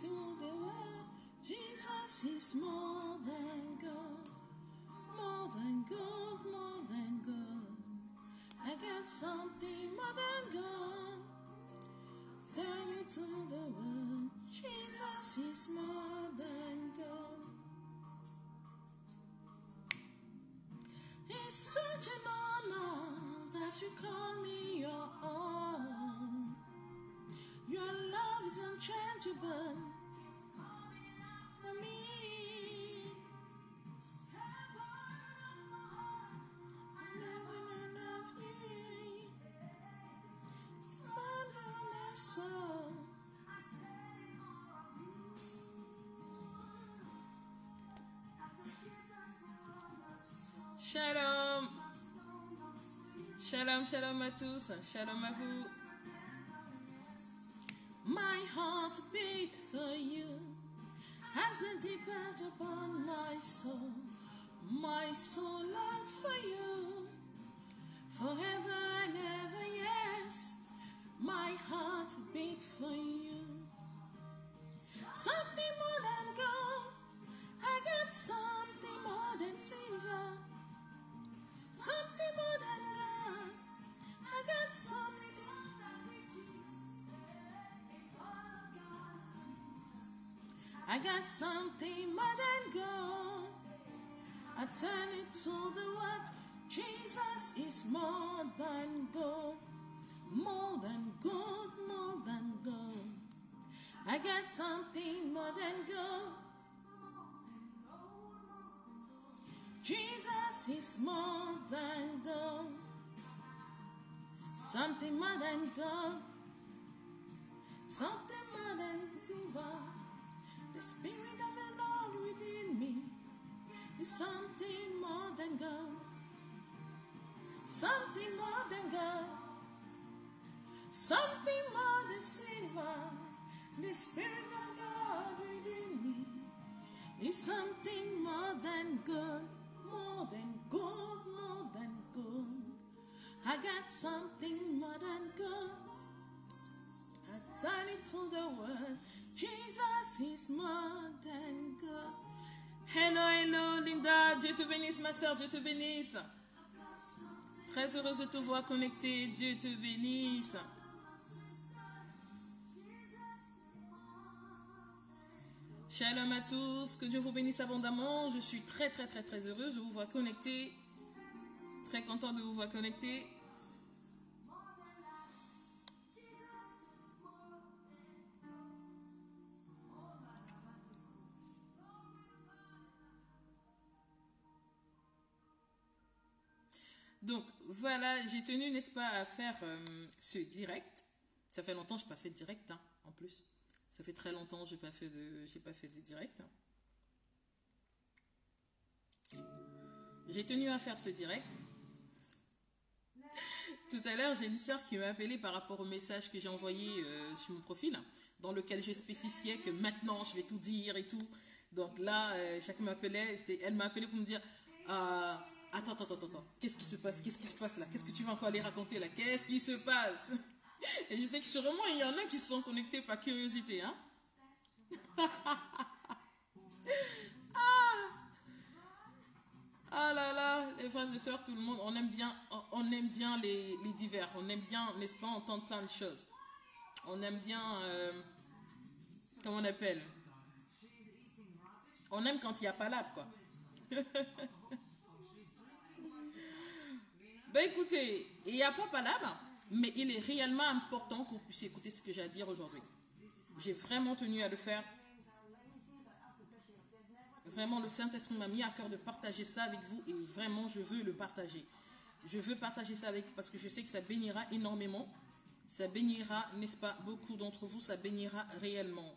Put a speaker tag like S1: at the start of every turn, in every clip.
S1: to the world. Jesus is more than good, more than good, more than good. I got something more than good. Tell you to the world, Jesus is more than good. It's such an honor that you call me your own. Your love is unchangeable for me. Never love you. Son of my soul. Shalom. Shalom, shalom à tous. Shalom à vous. My heart beat for you as it depends upon my soul. My soul longs for you forever and ever, yes. My heart beat for you. Something more than gold. I got something more than silver. Something more than gold. I got something. I got something more than gold. I tell it to the world. Jesus is more than gold. More than gold, more than gold. I got something more than gold. Jesus is more than gold. Something more than gold. Something more than silver. The Spirit of the Lord within me is something more than gold. Something more than gold. Something more than silver. The Spirit of God within me is something more than gold. More than gold, more than gold. I got something more than gold. I turn it to the world. Jesus is more than good. Hello, hello, Linda. Dieu te bénisse, ma soeur. Dieu te bénisse. Très heureuse de te voir connectée. Dieu te bénisse. Shalom à tous. Que Dieu vous bénisse abondamment. Je suis très, très, très, très heureuse de vous voir connectée. Très content de vous voir connectée. Donc voilà, j'ai tenu, n'est-ce pas, à faire ce direct. Ça fait longtemps que je n'ai pas fait de direct, hein, en plus. Ça fait très longtemps que je n'ai pas fait de direct. J'ai tenu à faire ce direct. Tout à l'heure, j'ai une soeur qui m'a appelé par rapport au message que j'ai envoyé sur mon profil, dans lequel je spécifiais que maintenant, je vais tout dire et tout. Donc là, chacun m'appelait, elle m'a appelé pour me dire... Attends, qu'est-ce qui se passe? Qu'est-ce qui se passe là? Qu'est-ce que tu vas encore aller raconter là? Qu'est-ce qui se passe? Et je sais que sûrement il y en a qui se sont connectés par curiosité, hein? Ah là là, les frères et sœurs, tout le monde, on aime bien les divers, on aime bien, n'est-ce pas, entendre plein de choses. On aime bien, comment on appelle? On aime quand il n'y a pas l'âme, quoi. Ben écoutez, il n'y a pas palabre, mais il est réellement important que vous puissiez écouter ce que j'ai à dire aujourd'hui. J'ai vraiment tenu à le faire. Vraiment, le Saint-Esprit m'a mis à cœur de partager ça avec vous et vraiment, je veux le partager. Je veux partager ça avec vous parce que je sais que ça bénira énormément. Ça bénira, n'est-ce pas, beaucoup d'entre vous, ça bénira réellement.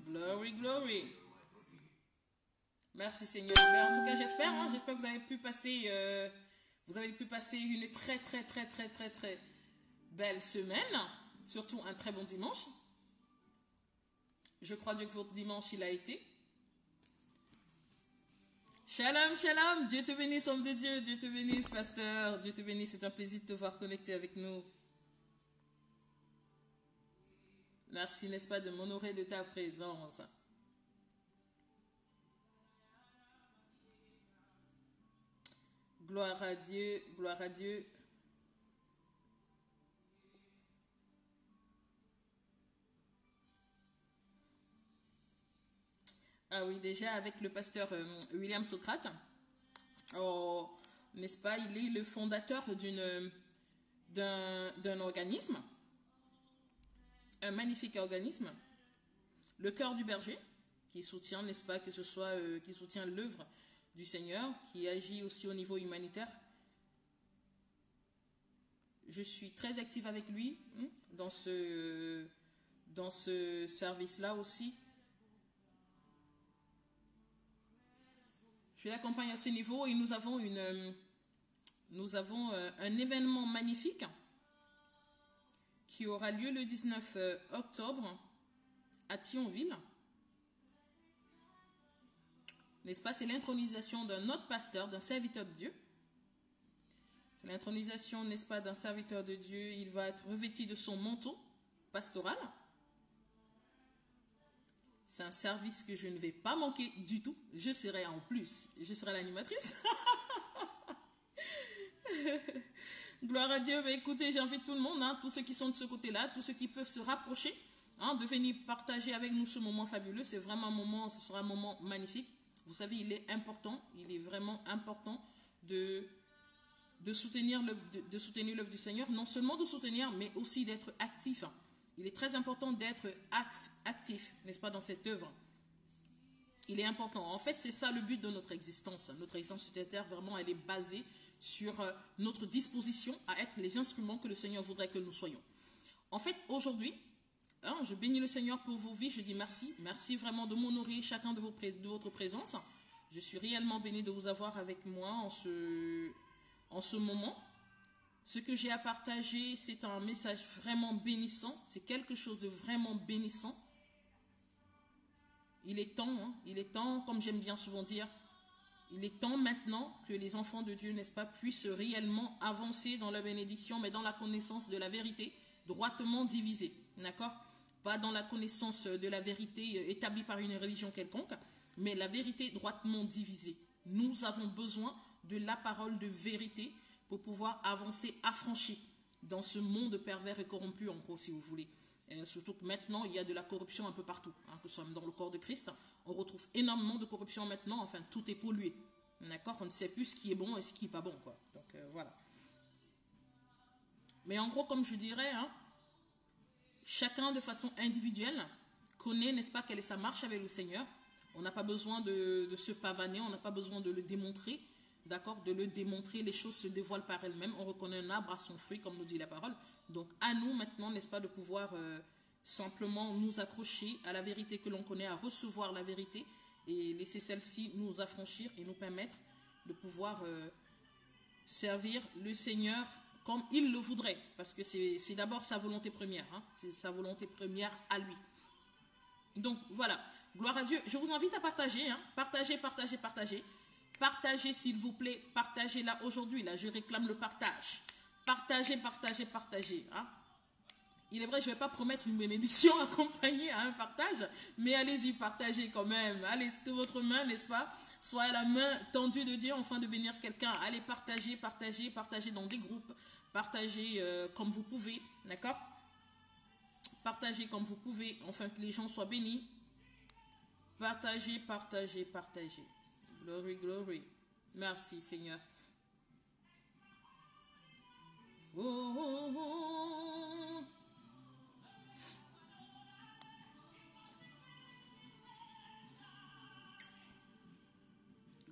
S1: Glory, glory. Merci Seigneur. Mais en tout cas, j'espère que vous avez pu passer une très belle semaine, surtout un très bon dimanche. Je crois Dieu que votre dimanche il a été. Shalom, shalom. Dieu te bénisse, homme de Dieu. Dieu te bénisse, pasteur. Dieu te bénisse. C'est un plaisir de te voir connecté avec nous. Merci, n'est-ce pas, de m'honorer de ta présence. Gloire à Dieu, gloire à Dieu. Ah oui, déjà avec le pasteur William Socrate, oh, n'est-ce pas, il est le fondateur d'un organisme, un magnifique organisme, le Cœur du Berger, qui soutient, n'est-ce pas, que ce soit, qui soutient l'œuvre du Seigneur, qui agit aussi au niveau humanitaire. Je suis très active avec lui dans ce service-là aussi. Je l'accompagne à ce niveau et nous avons un événement magnifique qui aura lieu le 19 octobre à Thionville. N'est-ce pas? C'est l'intronisation d'un autre pasteur, d'un serviteur de Dieu. C'est l'intronisation, n'est-ce pas, d'un serviteur de Dieu. Il va être revêtu de son manteau pastoral. C'est un service que je ne vais pas manquer du tout. Je serai l'animatrice. Gloire à Dieu. Écoutez, j'invite tout le monde, tous ceux qui sont de ce côté-là, tous ceux qui peuvent se rapprocher, de venir partager avec nous ce moment fabuleux. C'est vraiment ce sera un moment magnifique. Vous savez, il est vraiment important de soutenir l'œuvre du Seigneur. Non seulement de soutenir, mais aussi d'être actif. Il est très important d'être actif, n'est-ce pas, dans cette œuvre. Il est important. En fait, c'est ça le but de notre existence. Notre existence sur cette terre, vraiment, elle est basée sur notre disposition à être les instruments que le Seigneur voudrait que nous soyons. En fait, aujourd'hui, je bénis le Seigneur pour vos vies. Je dis merci. Merci vraiment de m'honorer chacun de votre présence. Je suis réellement béni de vous avoir avec moi en ce moment. Ce que j'ai à partager, c'est un message vraiment bénissant. C'est quelque chose de vraiment bénissant. Il est temps, comme j'aime bien souvent dire, il est temps maintenant que les enfants de Dieu, n'est-ce pas, puissent réellement avancer dans la bénédiction, mais dans la connaissance de la vérité, droitement divisée. D'accord? Pas dans la connaissance de la vérité établie par une religion quelconque, mais la vérité droitement divisée. Nous avons besoin de la parole de vérité pour pouvoir avancer affranchi dans ce monde pervers et corrompu, en gros, si vous voulez. Et surtout que maintenant, il y a de la corruption un peu partout. Que ce soit dans le corps de Christ, on retrouve énormément de corruption maintenant. Enfin, tout est pollué. D'accord? On ne sait plus ce qui est bon et ce qui n'est pas bon, quoi. Donc, voilà. Mais en gros, comme je dirais, chacun de façon individuelle connaît, n'est-ce pas, quelle est sa marche avec le Seigneur. On n'a pas besoin de se pavaner, on n'a pas besoin de le démontrer. D'accord, de le démontrer, les choses se dévoilent par elles-mêmes. On reconnaît un arbre à son fruit, comme nous dit la parole. Donc, à nous maintenant, n'est-ce pas, de pouvoir simplement nous accrocher à la vérité que l'on connaît, à recevoir la vérité et laisser celle-ci nous affranchir et nous permettre de pouvoir servir le Seigneur comme il le voudrait. Parce que c'est d'abord sa volonté première. C'est sa volonté première à lui. Donc, voilà. Gloire à Dieu. Je vous invite à partager. Partagez. Partagez, s'il vous plaît. Partagez là aujourd'hui. Là, je réclame le partage. Partagez. Il est vrai, je ne vais pas promettre une bénédiction accompagnée à un partage, mais allez-y, partagez quand même. Allez, que votre main, n'est-ce pas, soit à la main tendue de Dieu afin de bénir quelqu'un. Allez, partagez dans des groupes. Partagez comme vous pouvez. D'accord? Partagez comme vous pouvez, afin que les gens soient bénis. Partagez. Glory. Merci, Seigneur. Oh.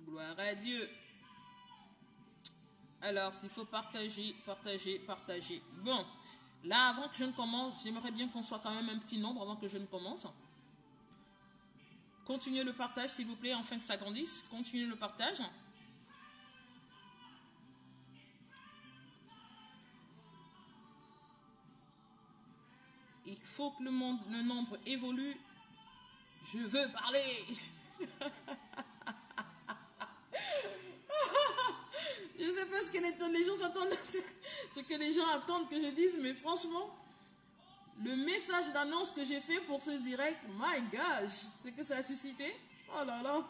S1: Gloire à Dieu. Alors, s'il faut partager. Bon, là, avant que je ne commence, j'aimerais bien qu'on soit quand même un petit nombre avant que je ne commence. Continuez le partage, s'il vous plaît, afin que ça grandisse. Continuez le partage. Il faut que le nombre évolue. Je veux parler. Je ne sais pas ce que les gens s'attendent, ce que les gens attendent que je dise, mais franchement, Le message d'annonce que j'ai fait pour ce direct, my gosh, c'est que ça a suscité. Oh là là.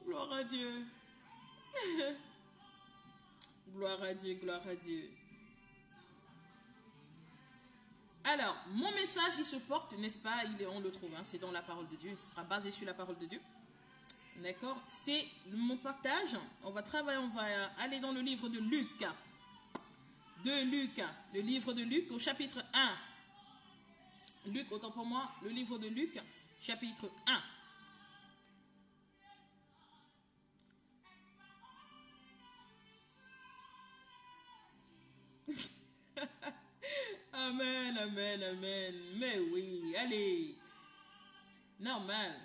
S1: Gloire à Dieu. Gloire à Dieu, gloire à Dieu. Alors, mon message, il se porte, n'est-ce pas? On le trouve, hein, c'est dans la parole de Dieu. Il sera basé sur la parole de Dieu. D'accord? C'est mon partage. On va travailler, on va aller dans le livre de Luc. Le livre de Luc au chapitre 1. Luc, autant pour moi, le livre de Luc, chapitre 1. Amen, amen, amen. Mais oui, allez. Normal.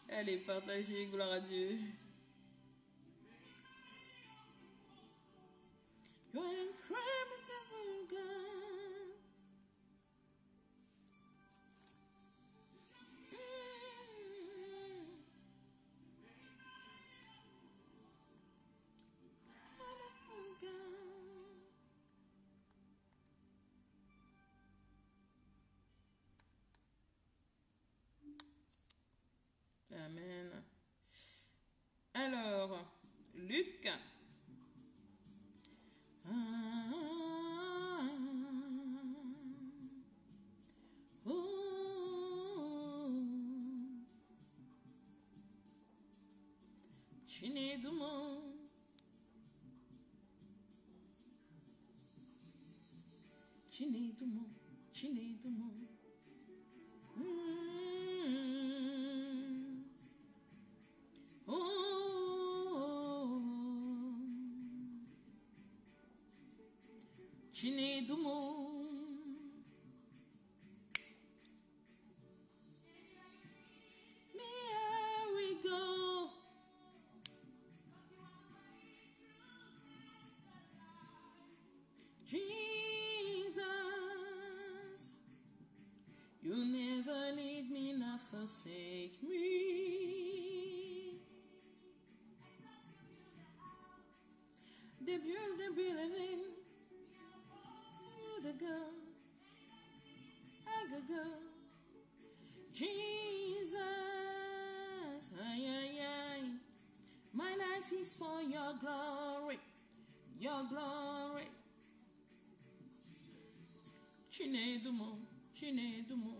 S1: Allez, partagez, gloire à Dieu. You're incredible, God. Amen. Alors, Luc. Chinedumo. Chinedumo. Chinedumo. Chinedumo. Here we go. Jesus, you never leave me nor forsake me. The building, the girl, I go go. Jesus, ay, ay, ay. My life is for your glory, your glory. Chinedumo, Chinedumo.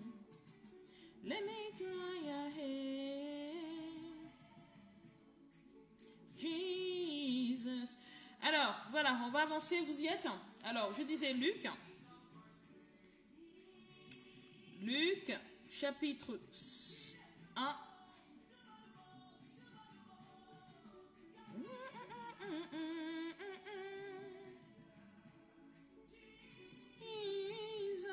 S1: Let me try your head. Jesus. Alors, voilà, on va avancer, vous y êtes? Alors, je disais Luc. Luc, chapitre 1. Jesus,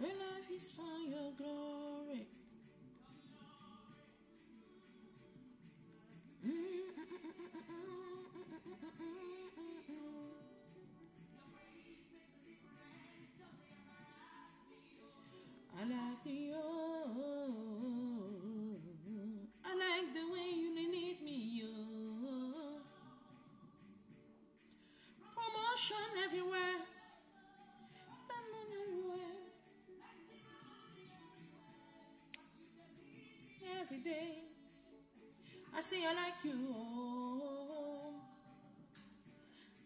S1: my life is for your glory. I like I like the way you need me, promotion everywhere, every day. I say I like you,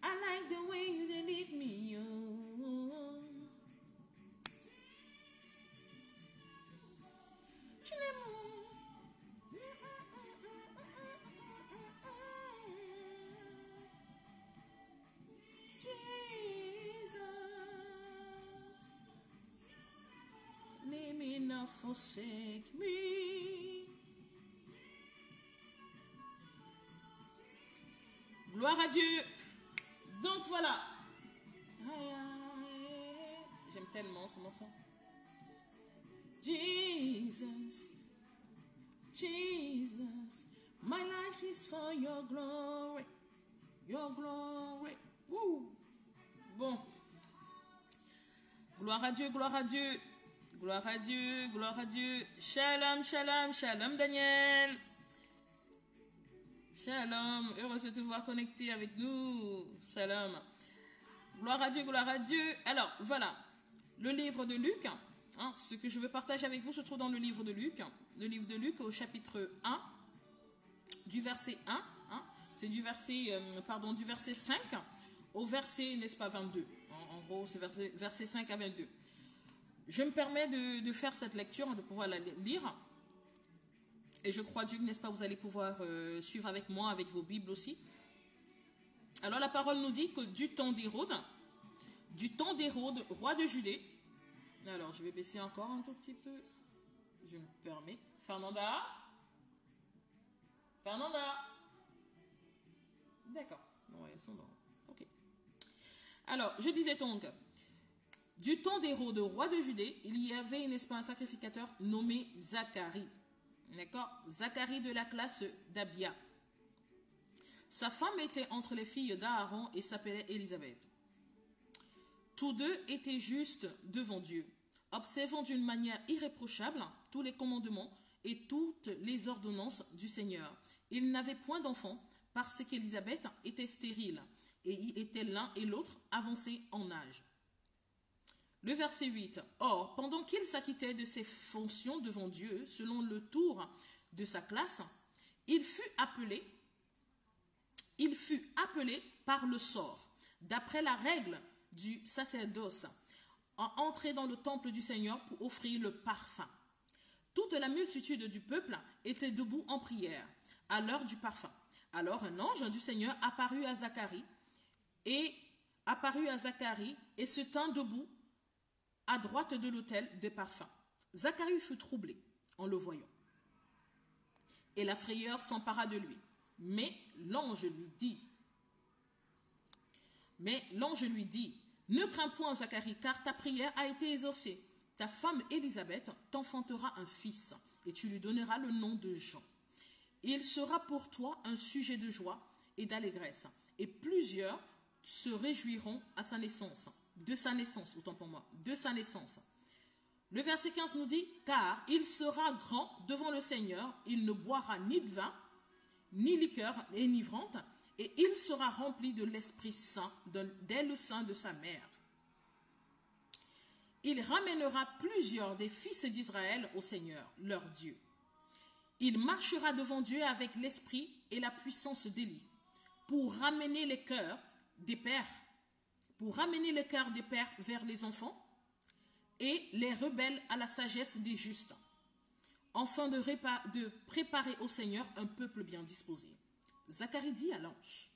S1: I like the way you need me, let me not forsake me. Gloire à Dieu. Donc voilà. J'aime tellement ce morceau. Jesus, Jesus, my life is for your glory, your glory. Woo. Bon. Gloire à Dieu, gloire à Dieu. Gloire à Dieu, gloire à Dieu. Shalom, shalom, shalom Daniel. Shalom. Heureux de te voir connecté avec nous. Shalom. Gloire à Dieu, gloire à Dieu. Alors, voilà. Le livre de Luc. Ce que je veux partager avec vous se trouve dans le livre de Luc. Le livre de Luc au chapitre 1, du verset 1. C'est du verset 5 au verset, n'est-ce pas, 22. En gros, c'est verset 5 à 22. Je me permets de faire cette lecture, de pouvoir la lire. Et je crois, Dieu, n'est-ce pas, vous allez pouvoir suivre avec moi, avec vos Bibles aussi. Alors, la parole nous dit que du temps d'Hérode, roi de Judée. Alors, je vais baisser encore un tout petit peu. Je me permets. Fernanda. D'accord. Ouais, elles sont dans. Ok. Alors, je disais donc, du temps d'Hérode, roi de Judée, il y avait, n'est-ce pas, un sacrificateur nommé Zacharie. D'accord? Zacharie de la classe d'Abia. Sa femme était entre les filles d'Aaron et s'appelait Élisabeth. Tous deux étaient justes devant Dieu, observant d'une manière irréprochable tous les commandements et toutes les ordonnances du Seigneur. Ils n'avaient point d'enfants parce qu'Élisabeth était stérile et ils étaient l'un et l'autre avancés en âge. Le verset 8. Or, pendant qu'il s'acquittait de ses fonctions devant Dieu, selon le tour de sa classe, il fut appelé par le sort, d'après la règle du sacerdoce, à entrer dans le temple du Seigneur pour offrir le parfum. Toute la multitude du peuple était debout en prière à l'heure du parfum. Alors un ange du Seigneur apparut à Zacharie et se tint debout à droite de l'autel des parfums. Zacharie fut troublé en le voyant, et la frayeur s'empara de lui. Mais l'ange lui dit, ne crains point, Zacharie, car ta prière a été exaucée. Ta femme Élisabeth t'enfantera un fils, et tu lui donneras le nom de Jean. Il sera pour toi un sujet de joie et d'allégresse, et plusieurs se réjouiront de sa naissance. Le verset 15 nous dit, car il sera grand devant le Seigneur, il ne boira ni de vin, ni liqueur enivrante, et il sera rempli de l'Esprit Saint dès le sein de sa mère. Il ramènera plusieurs des fils d'Israël au Seigneur, leur Dieu. Il marchera devant Dieu avec l'esprit et la puissance d'Élie, pour ramener les cœurs des pères vers les enfants et les rebelles à la sagesse des justes, afin de préparer au Seigneur un peuple bien disposé. Zacharie dit à l'ange,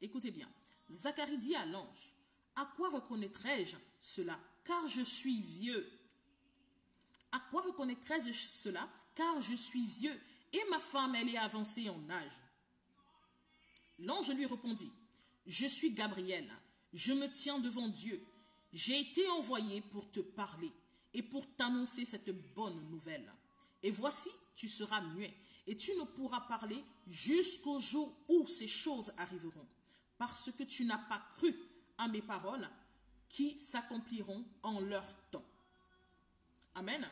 S1: écoutez bien, Zacharie dit à l'ange, à quoi reconnaîtrai-je cela, car je suis vieux? À quoi reconnaîtrai-je cela, car je suis vieux, et ma femme, elle est avancée en âge? L'ange lui répondit, je suis Gabriel, je me tiens devant Dieu. J'ai été envoyé pour te parler et pour t'annoncer cette bonne nouvelle. Et voici, tu seras muet, et tu ne pourras parler jusqu'au jour où ces choses arriveront, parce que tu n'as pas cru à mes paroles qui s'accompliront en leur temps. Amen.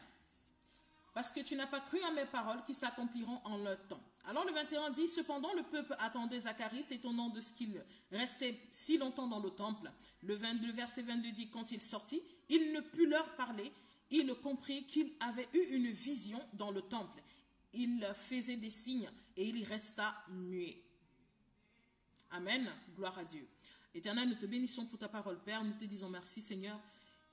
S1: Parce que tu n'as pas cru à mes paroles qui s'accompliront en leur temps. Alors le 21 dit, cependant le peuple attendait Zacharie, s'étonnant de ce qu'il restait si longtemps dans le temple. Le verset 22 dit, quand il sortit, il ne put leur parler. Il comprit qu'il avait eu une vision dans le temple. Il faisait des signes et il y resta muet. Amen. Gloire à Dieu. Éternel, nous te bénissons pour ta parole, Père. Nous te disons merci, Seigneur.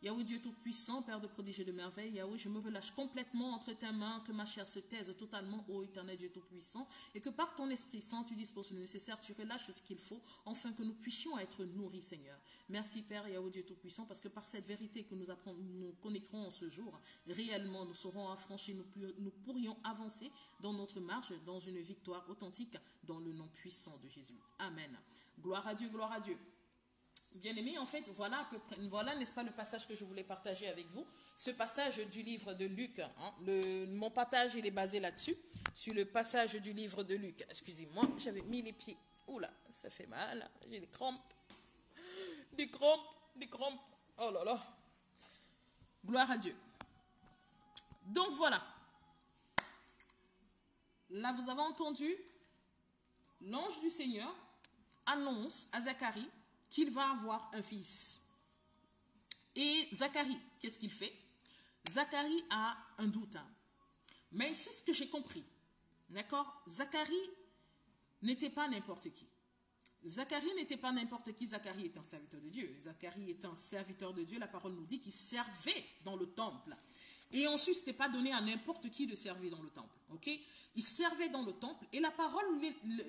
S1: Yahweh Dieu Tout-Puissant, Père de prodiges et de merveilles, Yahweh, je me relâche complètement entre tes mains, que ma chair se taise totalement, ô Éternel Dieu Tout-Puissant, et que par ton Esprit Saint, tu disposes le nécessaire, tu relâches ce qu'il faut, afin que nous puissions être nourris, Seigneur. Merci, Père Yahweh Dieu Tout-Puissant, parce que par cette vérité que nous connaîtrons en ce jour, réellement nous serons affranchis, nous pourrions avancer dans notre marche, dans une victoire authentique, dans le nom puissant de Jésus. Amen. Gloire à Dieu, gloire à Dieu. Bien-aimés, en fait, voilà, n'est-ce pas, le passage que je voulais partager avec vous. Ce passage du livre de Luc, mon partage, il est basé là-dessus, sur le passage du livre de Luc. Excusez-moi, j'avais mis les pieds. Oula, ça fait mal, j'ai des crampes. Des crampes. Oh là là. Gloire à Dieu. Donc voilà. Là, vous avez entendu l'ange du Seigneur annonce à Zacharie qu'il va avoir un fils. Et Zacharie, qu'est-ce qu'il fait? Zacharie a un doute. Mais c'est ce que j'ai compris. D'accord? Zacharie n'était pas n'importe qui. Zacharie n'était pas n'importe qui. Zacharie est un serviteur de Dieu. Zacharie est un serviteur de Dieu. La parole nous dit qu'il servait dans le temple. Et ensuite, ce n'était pas donné à n'importe qui de servir dans le temple. Ok? Il servait dans le temple et la parole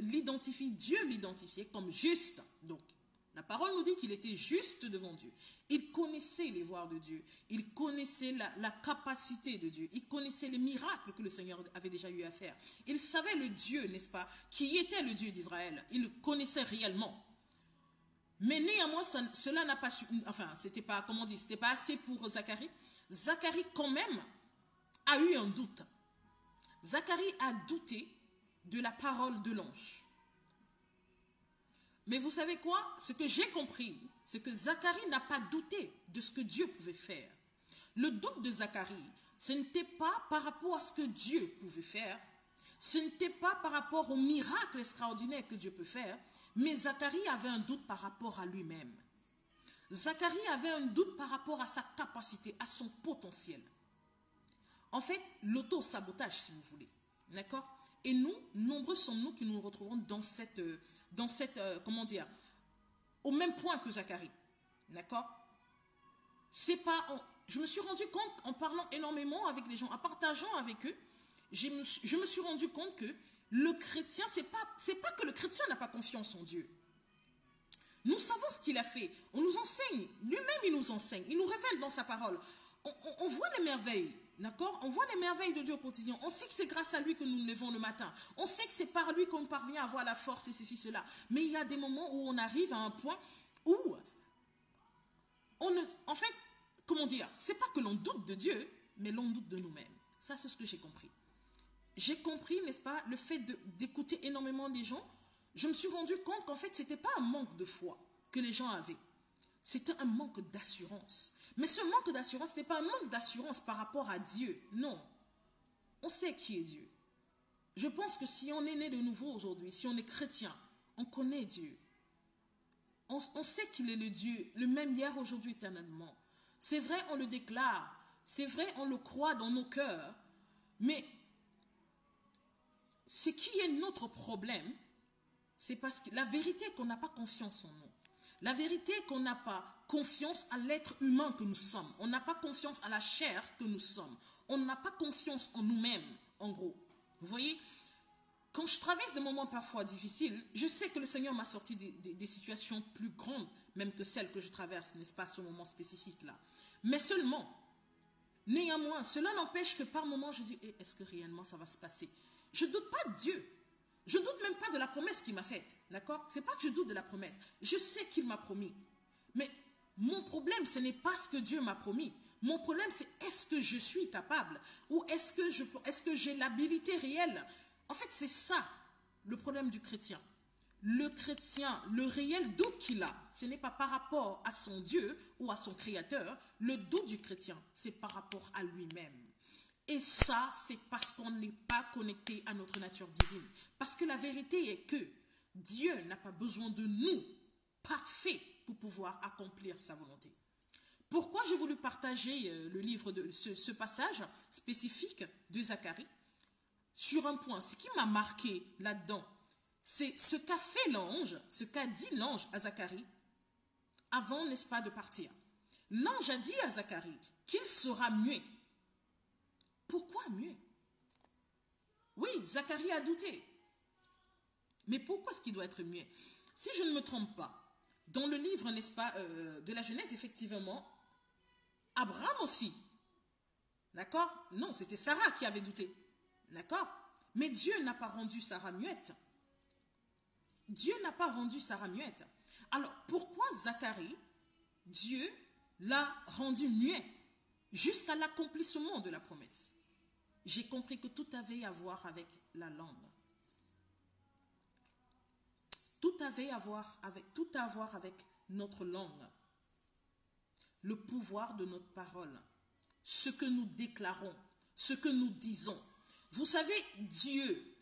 S1: l'identifie, Dieu l'identifiait comme juste. Donc, la parole nous dit qu'il était juste devant Dieu. Il connaissait les voies de Dieu. Il connaissait la capacité de Dieu. Il connaissait les miracles que le Seigneur avait déjà eu à faire. Il savait le Dieu, n'est-ce pas, qui était le Dieu d'Israël. Il le connaissait réellement. Mais néanmoins, cela n'a pas su... Enfin, c'était pas, comment dire, c'était pas assez pour Zacharie. Zacharie, quand même, a eu un doute. Zacharie a douté de la parole de l'ange. Mais vous savez quoi? Ce que j'ai compris, c'est que Zacharie n'a pas douté de ce que Dieu pouvait faire. Le doute de Zacharie, ce n'était pas par rapport à ce que Dieu pouvait faire, ce n'était pas par rapport au miracle extraordinaire que Dieu peut faire, mais Zacharie avait un doute par rapport à lui-même. Zacharie avait un doute par rapport à sa capacité, à son potentiel. En fait, l'auto-sabotage, si vous voulez. D'accord? Et nous, nombreux sommes-nous qui nous retrouvons dans cette comment dire, au même point que Zacharie. D'accord? C'est pas... Je me suis rendu compte, en parlant énormément avec les gens, en partageant avec eux, je me suis rendu compte que le chrétien, c'est pas que le chrétien n'a pas confiance en Dieu. Nous savons ce qu'il a fait. On nous enseigne. Lui-même, il nous enseigne. Il nous révèle dans sa parole. On voit les merveilles. D'accord? On voit les merveilles de Dieu au quotidien. On sait que c'est grâce à lui que nous nous levons le matin. On sait que c'est par lui qu'on parvient à avoir la force et ceci, cela. Mais il y a des moments où on arrive à un point où en fait, comment dire, c'est pas que l'on doute de Dieu, mais l'on doute de nous-mêmes. Ça, c'est ce que j'ai compris. J'ai compris, n'est-ce pas, le fait d'écouter énormément des gens. Je me suis rendu compte qu'en fait, ce n'était pas un manque de foi que les gens avaient. C'était un manque d'assurance. Mais ce manque d'assurance, ce n'est pas un manque d'assurance par rapport à Dieu. Non. On sait qui est Dieu. Je pense que si on est né de nouveau aujourd'hui, si on est chrétien, on connaît Dieu. On sait qu'il est le Dieu, le même hier, aujourd'hui, éternellement. C'est vrai, on le déclare. C'est vrai, on le croit dans nos cœurs. Mais ce qui est notre problème, c'est parce que la vérité qu'on n'a pas confiance en nous. La vérité qu'on n'a pas confiance à l'être humain que nous sommes. On n'a pas confiance à la chair que nous sommes. On n'a pas confiance en nous-mêmes, en gros. Vous voyez, quand je traverse des moments parfois difficiles, je sais que le Seigneur m'a sorti des situations plus grandes, même que celles que je traverse, n'est-ce pas, à ce moment spécifique-là. Mais seulement, néanmoins, cela n'empêche que par moments, je dis, est-ce que réellement ça va se passer? Je ne doute pas de Dieu. Je ne doute même pas de la promesse qu'il m'a faite, d'accord? C'est pas que je doute de la promesse. Je sais qu'il m'a promis. Mais mon problème, ce n'est pas ce que Dieu m'a promis. Mon problème, c'est est-ce que je suis capable? Ou est-ce que j'ai l'habilité réelle? En fait, c'est ça, le problème du chrétien. Le chrétien, le réel doute qu'il a, ce n'est pas par rapport à son Dieu ou à son Créateur. Le doute du chrétien, c'est par rapport à lui-même. Et ça, c'est parce qu'on n'est pas connecté à notre nature divine. Parce que la vérité est que Dieu n'a pas besoin de nous, parfaits, pour pouvoir accomplir sa volonté. Pourquoi j'ai voulu partager le livre de ce passage spécifique de Zacharie? Sur un point, ce qui m'a marqué là-dedans, c'est ce qu'a fait l'ange, ce qu'a dit l'ange à Zacharie, avant, n'est-ce pas, de partir. L'ange a dit à Zacharie qu'il sera muet. Pourquoi muet? Oui, Zacharie a douté. Mais pourquoi est-ce qu'il doit être muet? Si je ne me trompe pas, dans le livre, n'est-ce pas, de la Genèse, effectivement, Abraham aussi. D'accord? Non, c'était Sarah qui avait douté. D'accord? Mais Dieu n'a pas rendu Sarah muette. Dieu n'a pas rendu Sarah muette. Alors, pourquoi Zacharie, Dieu l'a rendu muet jusqu'à l'accomplissement de la promesse? J'ai compris que tout avait à voir avec la langue. Tout avait à voir avec notre langue. Le pouvoir de notre parole. Ce que nous déclarons, ce que nous disons. Vous savez, Dieu,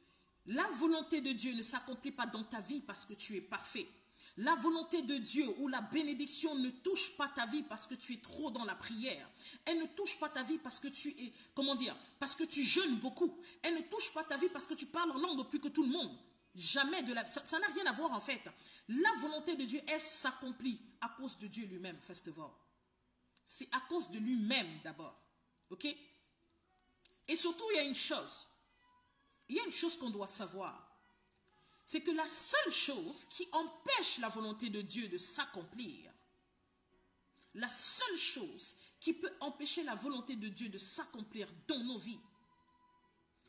S1: La volonté de Dieu ne s'accomplit pas dans ta vie parce que tu es parfait. La volonté de Dieu ou la bénédiction ne touche pas ta vie parce que tu es trop dans la prière. Elle ne touche pas ta vie parce que tu es, comment dire, parce que tu jeûnes beaucoup. Elle ne touche pas ta vie parce que tu parles en langue plus que tout le monde. Jamais de la... Ça n'a rien à voir en fait. La volonté de Dieu, elle s'accomplit à cause de Dieu lui-même, first of all. C'est à cause de lui-même d'abord. Ok? Et surtout, il y a une chose. Il y a une chose qu'on doit savoir. C'est que la seule chose qui empêche la volonté de Dieu de s'accomplir, la seule chose qui peut empêcher la volonté de Dieu de s'accomplir dans nos vies,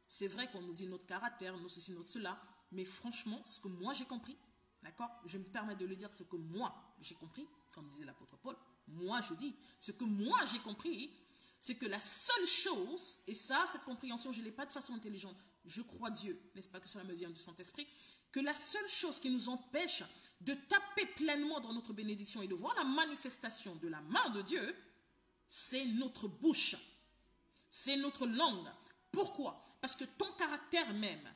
S1: c'est vrai qu'on nous dit notre caractère, notre ceci, notre cela, mais franchement, ce que moi j'ai compris, d'accord, je me permets de le dire, ce que moi j'ai compris, comme disait l'apôtre Paul, moi je dis, ce que moi j'ai compris, c'est que la seule chose, et ça, cette compréhension, je ne l'ai pas de façon intelligente, je crois Dieu, n'est-ce pas que cela me vient du Saint-Esprit, que la seule chose qui nous empêche de taper pleinement dans notre bénédiction et de voir la manifestation de la main de Dieu, c'est notre bouche, c'est notre langue. Pourquoi? Parce que ton caractère même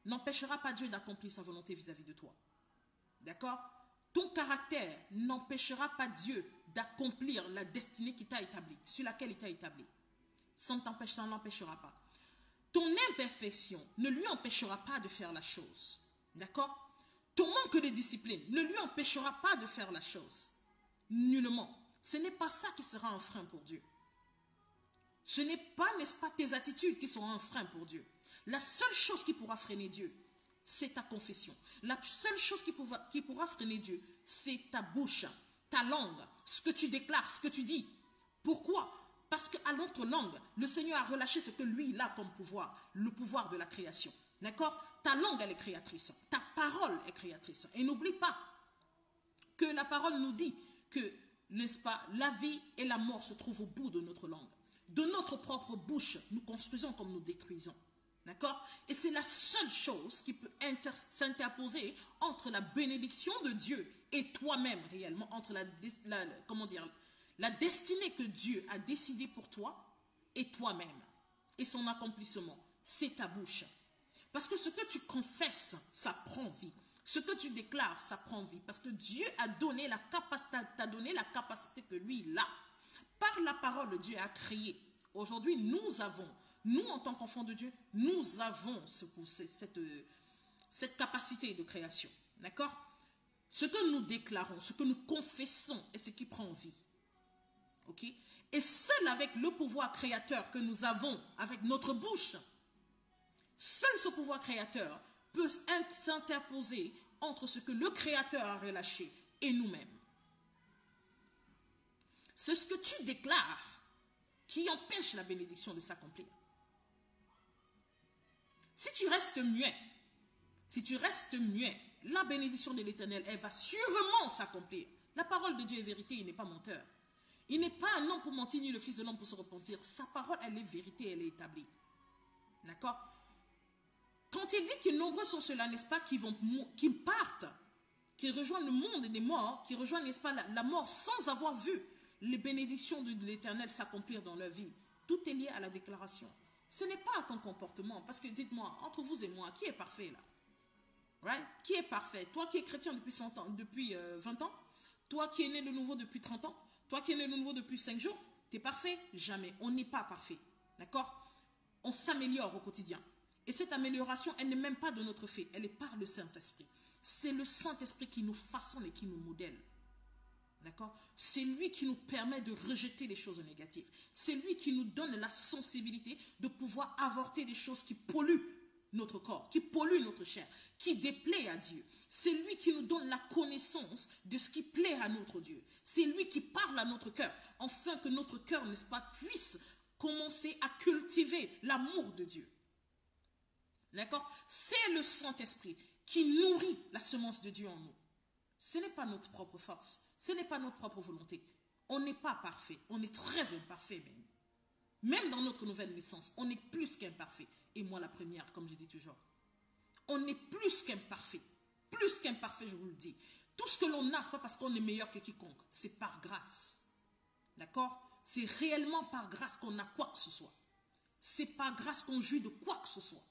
S1: n'empêchera pas Dieu d'accomplir sa volonté vis-à-vis de toi. D'accord? Ton caractère n'empêchera pas Dieu d'accomplir la destinée qui t'a établie, sur laquelle il t'a établi. Ça ne l'empêchera pas. Ton imperfection ne lui empêchera pas de faire la chose. D'accord? Ton manque de discipline ne lui empêchera pas de faire la chose. Nullement. Ce n'est pas ça qui sera un frein pour Dieu. Ce n'est pas, n'est-ce pas, tes attitudes qui seront un frein pour Dieu. La seule chose qui pourra freiner Dieu, c'est ta confession. La seule chose qui pourra freiner Dieu, c'est ta bouche, ta langue, ce que tu déclares, ce que tu dis. Pourquoi? Parce qu'à notre langue, le Seigneur a relâché ce que lui, il a comme pouvoir, le pouvoir de la création. D'accord? Ta langue, elle est créatrice. Ta parole est créatrice. Et n'oublie pas que la parole nous dit que, n'est-ce pas, la vie et la mort se trouvent au bout de notre langue. De notre propre bouche, nous construisons comme nous détruisons. D'accord? Et c'est la seule chose qui peut s'interposer entre la bénédiction de Dieu et toi-même réellement, entre la destinée que Dieu a décidée pour toi et toi-même. Et son accomplissement, c'est ta bouche. Parce que ce que tu confesses, ça prend vie. Ce que tu déclares, ça prend vie. Parce que Dieu t'a donné la capacité que lui, il a. Par la parole, Dieu a créé. Aujourd'hui, nous en tant qu'enfants de Dieu, nous avons cette capacité de création. D'accord? Ce que nous déclarons, ce que nous confessons est ce qui prend vie. Ok? Et seul avec le pouvoir créateur que nous avons, avec notre bouche, seul ce pouvoir créateur peut s'interposer entre ce que le créateur a relâché et nous-mêmes. C'est ce que tu déclares qui empêche la bénédiction de s'accomplir. Si tu restes muet, la bénédiction de l'Éternel, elle va sûrement s'accomplir. La parole de Dieu est vérité, il n'est pas menteur. Il n'est pas un homme pour mentir, ni le fils de l'homme pour se repentir. Sa parole, elle est vérité, elle est établie. D'accord? Quand il dit que nombreux sont ceux-là, n'est-ce pas, qui partent, qui rejoignent le monde des morts, qui rejoignent, n'est-ce pas, la mort sans avoir vu les bénédictions de l'Éternel s'accomplir dans leur vie. Tout est lié à la déclaration. Ce n'est pas à ton comportement. Parce que dites-moi, entre vous et moi, qui est parfait là? Right? Qui est parfait? Toi qui es chrétien depuis 20 ans? Toi qui es né de nouveau depuis 30 ans? Toi qui es né de nouveau depuis 5 jours? Tu es parfait? Jamais. On n'est pas parfait. D'accord? On s'améliore au quotidien. Et cette amélioration, elle n'est même pas de notre fait. Elle est par le Saint-Esprit. C'est le Saint-Esprit qui nous façonne et qui nous modèle. D'accord? C'est lui qui nous permet de rejeter les choses négatives. C'est lui qui nous donne la sensibilité de pouvoir avorter des choses qui polluent notre corps, qui polluent notre chair, qui déplaît à Dieu. C'est lui qui nous donne la connaissance de ce qui plaît à notre Dieu. C'est lui qui parle à notre cœur, afin que notre cœur, n'est-ce pas, puisse commencer à cultiver l'amour de Dieu. D'accord? C'est le Saint-Esprit qui nourrit la semence de Dieu en nous. Ce n'est pas notre propre force. Ce n'est pas notre propre volonté. On n'est pas parfait. On est très imparfait même. Même dans notre nouvelle naissance, on est plus qu'imparfait. Et moi la première, comme je dis toujours. On est plus qu'imparfait. Plus qu'imparfait, je vous le dis. Tout ce que l'on a, ce n'est pas parce qu'on est meilleur que quiconque. C'est par grâce. D'accord? C'est réellement par grâce qu'on a quoi que ce soit. C'est par grâce qu'on jouit de quoi que ce soit.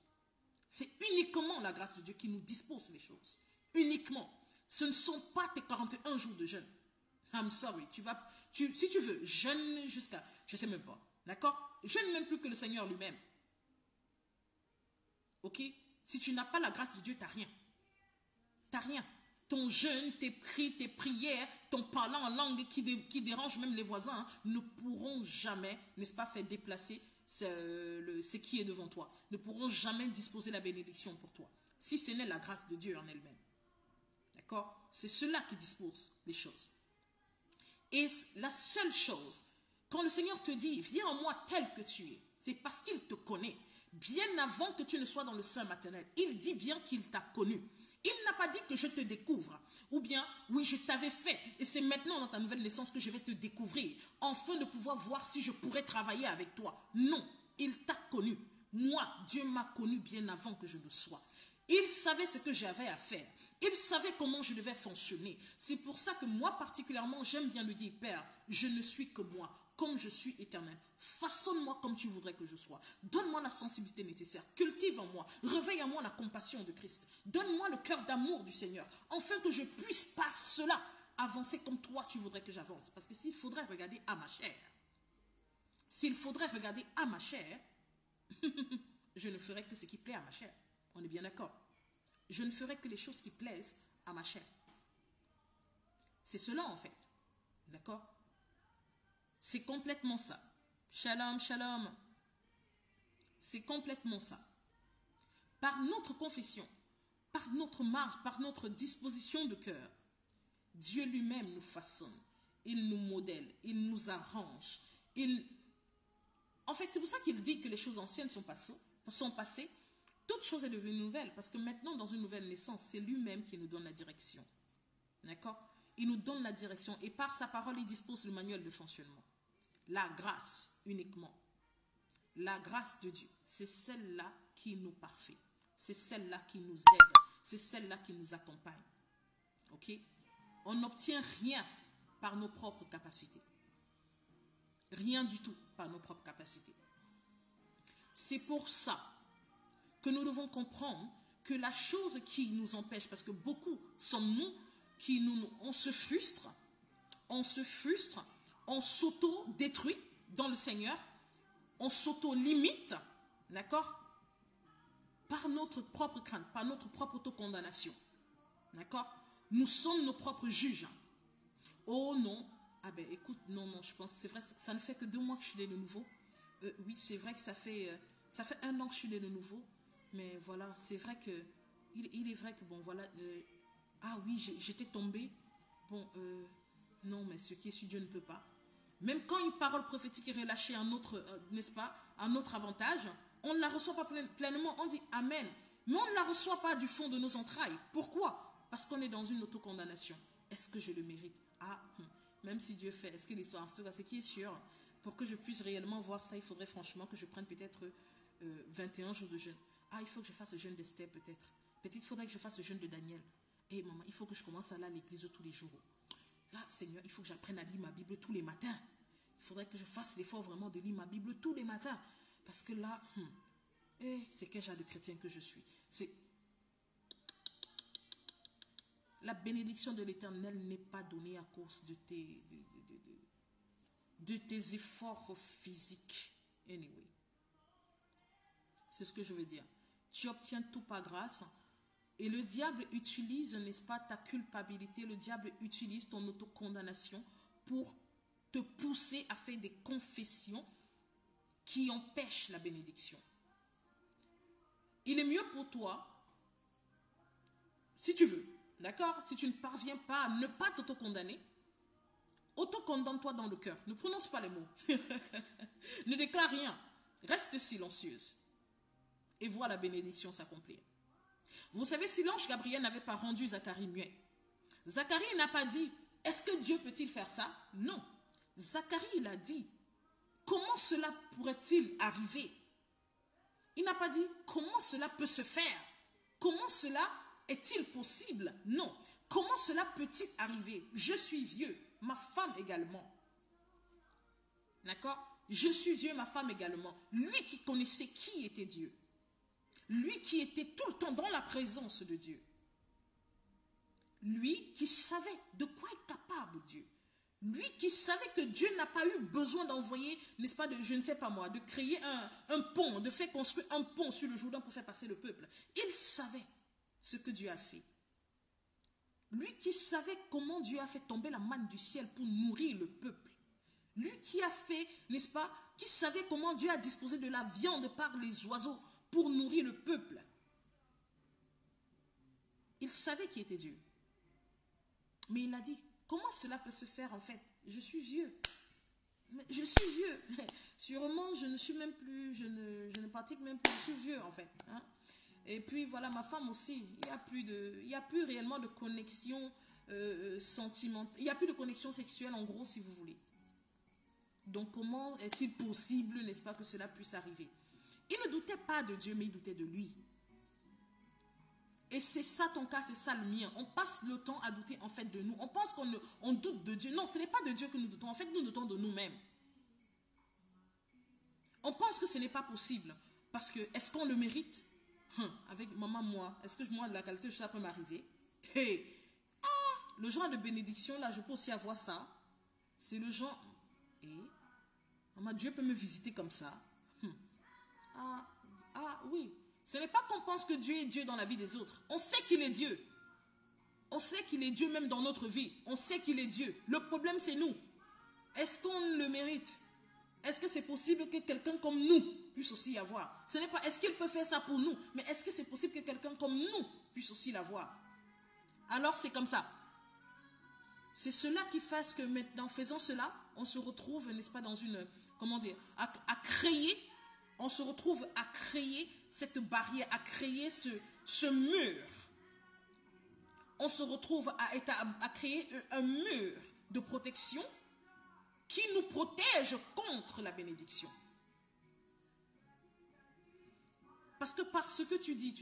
S1: C'est uniquement la grâce de Dieu qui nous dispose les choses. Uniquement. Ce ne sont pas tes 41 jours de jeûne. I'm sorry. Si tu veux, jeûne jusqu'à, je ne sais même pas. D'accord? Jeûne même plus que le Seigneur lui-même. Ok? Si tu n'as pas la grâce de Dieu, tu n'as rien. Tu n'as rien. Ton jeûne, tes cris, tes prières, ton parlant en langue qui dérange même les voisins, hein, ne pourront jamais, n'est-ce pas, faire déplacer ce qui est devant toi. Ne pourront jamais disposer la bénédiction pour toi. Si ce n'est la grâce de Dieu en elle-même. D'accord? C'est cela qui dispose les choses. Et la seule chose, quand le Seigneur te dit, viens en moi tel que tu es, c'est parce qu'il te connaît. Bien avant que tu ne sois dans le sein maternel, il dit bien qu'il t'a connu. Il n'a pas dit que je te découvre. Ou bien, oui, je t'avais fait. Et c'est maintenant dans ta nouvelle naissance que je vais te découvrir. Afin de pouvoir voir si je pourrais travailler avec toi. Non, il t'a connu. Moi, Dieu m'a connu bien avant que je ne sois. Il savait ce que j'avais à faire. Il savait comment je devais fonctionner. C'est pour ça que moi particulièrement, j'aime bien lui dire, Père, je ne suis que moi, comme je suis éternel. Façonne-moi comme tu voudrais que je sois. Donne-moi la sensibilité nécessaire. Cultive en moi. Réveille en moi la compassion de Christ. Donne-moi le cœur d'amour du Seigneur. Afin que je puisse par cela avancer comme toi tu voudrais que j'avance. Parce que s'il faudrait regarder à ma chair, je ne ferai que ce qui plaît à ma chair. On est bien d'accord? Je ne ferai que les choses qui plaisent à ma chair. C'est cela en fait. D'accord? C'est complètement ça. Shalom, shalom. C'est complètement ça. Par notre confession, par notre marche, par notre disposition de cœur, Dieu lui-même nous façonne. Il nous modèle, il nous arrange. En fait, c'est pour ça qu'il dit que les choses anciennes sont passées. Toute chose est devenue nouvelle. Parce que maintenant, dans une nouvelle naissance, c'est lui-même qui nous donne la direction. D'accord? Il nous donne la direction. Et par sa parole, il dispose le manuel de fonctionnement. La grâce uniquement. La grâce de Dieu, c'est celle-là qui nous parfait. C'est celle-là qui nous aide. C'est celle-là qui nous accompagne. Ok? On n'obtient rien par nos propres capacités. Rien du tout par nos propres capacités. C'est pour ça que nous devons comprendre que la chose qui nous empêche, parce que beaucoup sommes-nous on se frustre, on s'auto-détruit dans le Seigneur, on s'auto-limite, d'accord, par notre propre crainte, par notre propre autocondamnation, d'accord. Nous sommes nos propres juges. Oh non, ah ben écoute, non, je pense, c'est vrai, ça ne fait que 2 mois que je suis né de nouveau. Oui, c'est vrai que ça fait 1 an que je suis né de nouveau, mais voilà, c'est vrai que, il est vrai que, bon, voilà, ah oui, j'étais tombée, bon, non, mais ce qui est sur Dieu ne peut pas. Même quand une parole prophétique est relâchée à notre, n'est-ce pas, à notre avantage, on ne la reçoit pas pleinement, on dit Amen. Mais on ne la reçoit pas du fond de nos entrailles. Pourquoi? Parce qu'on est dans une autocondamnation. Est-ce que je le mérite? Ah, même si Dieu fait, est-ce que l'histoire, en tout cas, ce qui est sûr, pour que je puisse réellement voir ça, il faudrait franchement que je prenne peut-être 21 jours de jeûne. Ah, il faut que je fasse le jeûne d'Esther peut-être. Peut-être il faudrait que je fasse le jeûne de Daniel. Et maman, il faut que je commence à aller à l'église tous les jours. Là, Seigneur, il faut que j'apprenne à lire ma Bible tous les matins. Il faudrait que je fasse l'effort vraiment de lire ma Bible tous les matins. Parce que là, c'est quel genre de chrétien que je suis. C'est la bénédiction de l'Éternel n'est pas donnée à cause de tes efforts physiques. Anyway. C'est ce que je veux dire. Tu obtiens tout par grâce. Et le diable utilise, n'est-ce pas, ta culpabilité. Le diable utilise ton autocondamnation pour te pousser à faire des confessions qui empêchent la bénédiction. Il est mieux pour toi, si tu veux, d'accord, si tu ne parviens pas à ne pas t'auto-condamner, auto-condamne-toi dans le cœur. Ne prononce pas les mots. Ne déclare rien. Reste silencieuse. Et vois la bénédiction s'accomplir. Vous savez, si l'ange Gabriel n'avait pas rendu Zacharie muet, Zacharie n'a pas dit, est-ce que Dieu peut-il faire ça? Non. Zacharie, il a dit, comment cela pourrait-il arriver? Il n'a pas dit, comment cela peut se faire? Comment cela est-il possible? Non. Comment cela peut-il arriver? Je suis vieux, ma femme également. D'accord? Je suis vieux, ma femme également. Lui qui connaissait qui était Dieu. Lui qui était tout le temps dans la présence de Dieu. Lui qui savait de quoi est capable Dieu. Lui qui savait que Dieu n'a pas eu besoin d'envoyer, n'est-ce pas, je ne sais pas moi, de créer un pont, de faire construire un pont sur le Jourdain pour faire passer le peuple. Il savait ce que Dieu a fait. Lui qui savait comment Dieu a fait tomber la manne du ciel pour nourrir le peuple. Lui qui a fait, n'est-ce pas, qui savait comment Dieu a disposé de la viande par les oiseaux pour nourrir le peuple. Il savait qui était Dieu. Mais il a dit, comment cela peut se faire en fait? Je suis vieux. Mais je suis vieux. Sûrement, je ne suis même plus, je ne pratique même plus, je suis vieux en fait. Hein? Et puis voilà, ma femme aussi, il n'y a plus réellement de connexion sentimentale, il n'y a plus de connexion sexuelle en gros si vous voulez. Donc comment est-il possible, n'est-ce pas, que cela puisse arriver? Il ne doutait pas de Dieu, mais il doutait de lui. Et c'est ça ton cas, c'est ça le mien. On passe le temps à douter en fait de nous. On pense qu'on doute de Dieu. Non, ce n'est pas de Dieu que nous doutons. En fait, nous doutons de nous-mêmes. On pense que ce n'est pas possible. Parce que, est-ce qu'on le mérite? Avec maman, moi, est-ce que moi, la qualité de ça peut m'arriver? Hey. Le genre de bénédiction, là, je peux aussi avoir ça. C'est le genre... maman, Dieu peut me visiter comme ça. Oui. Ce n'est pas qu'on pense que Dieu est Dieu dans la vie des autres. On sait qu'il est Dieu. On sait qu'il est Dieu même dans notre vie. On sait qu'il est Dieu. Le problème, c'est nous. Est-ce qu'on le mérite? Est-ce que c'est possible que quelqu'un comme nous puisse aussi y avoir? Ce n'est pas est-ce qu'il peut faire ça pour nous, mais est-ce que c'est possible que quelqu'un comme nous puisse aussi l'avoir? Alors c'est comme ça. C'est cela qui fasse que maintenant, faisant cela, on se retrouve, n'est-ce pas, dans une, comment dire, à créer, on se retrouve à créer cette barrière, à créer ce mur. On se retrouve à créer un mur de protection qui nous protège contre la bénédiction. Parce que par ce que tu dis,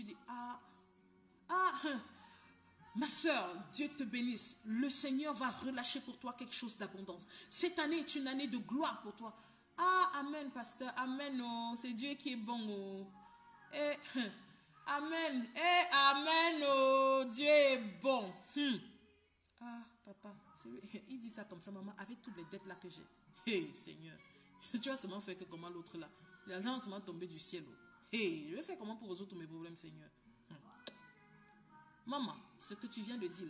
S1: ma soeur, Dieu te bénisse. Le Seigneur va relâcher pour toi quelque chose d'abondance. Cette année est une année de gloire pour toi. Amen, pasteur. Amen. Oh, c'est Dieu qui est bon. Oh. Amen. Amen. Oh, Dieu est bon. Papa, il dit ça comme ça, maman, avec toutes les dettes là que j'ai. Seigneur. Tu vas seulement faire que comment l'autre là. L'argent seulement tombé du ciel. Je vais faire comment pour résoudre tous mes problèmes, Seigneur. Maman, ce que tu viens de dire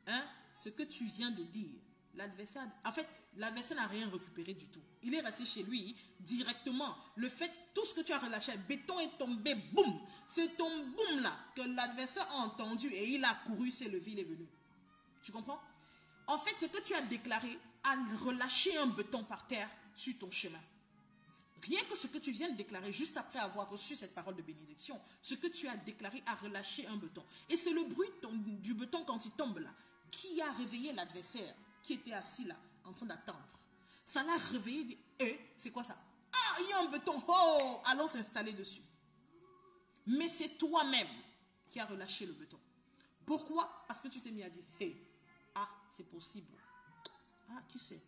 S1: là, ce que tu viens de dire, l'adversaire, en fait, l'adversaire n'a rien récupéré du tout. Il est resté chez lui directement. Le fait, tout ce que tu as relâché, le béton est tombé, boum. C'est ton boum là que l'adversaire a entendu et il a couru, s'est levé, il est venu. Tu comprends? En fait, ce que tu as déclaré a relâché un béton par terre sur ton chemin. Rien que ce que tu viens de déclarer juste après avoir reçu cette parole de bénédiction, ce que tu as déclaré a relâché un béton. Et c'est le bruit du béton quand il tombe là qui a réveillé l'adversaire qui était assis là en train d'attendre. Ça l'a réveillé. C'est quoi ça? Il y a un béton. Oh, allons s'installer dessus. Mais c'est toi-même qui as relâché le béton. Pourquoi? Parce que tu t'es mis à dire, c'est possible. Qui sait?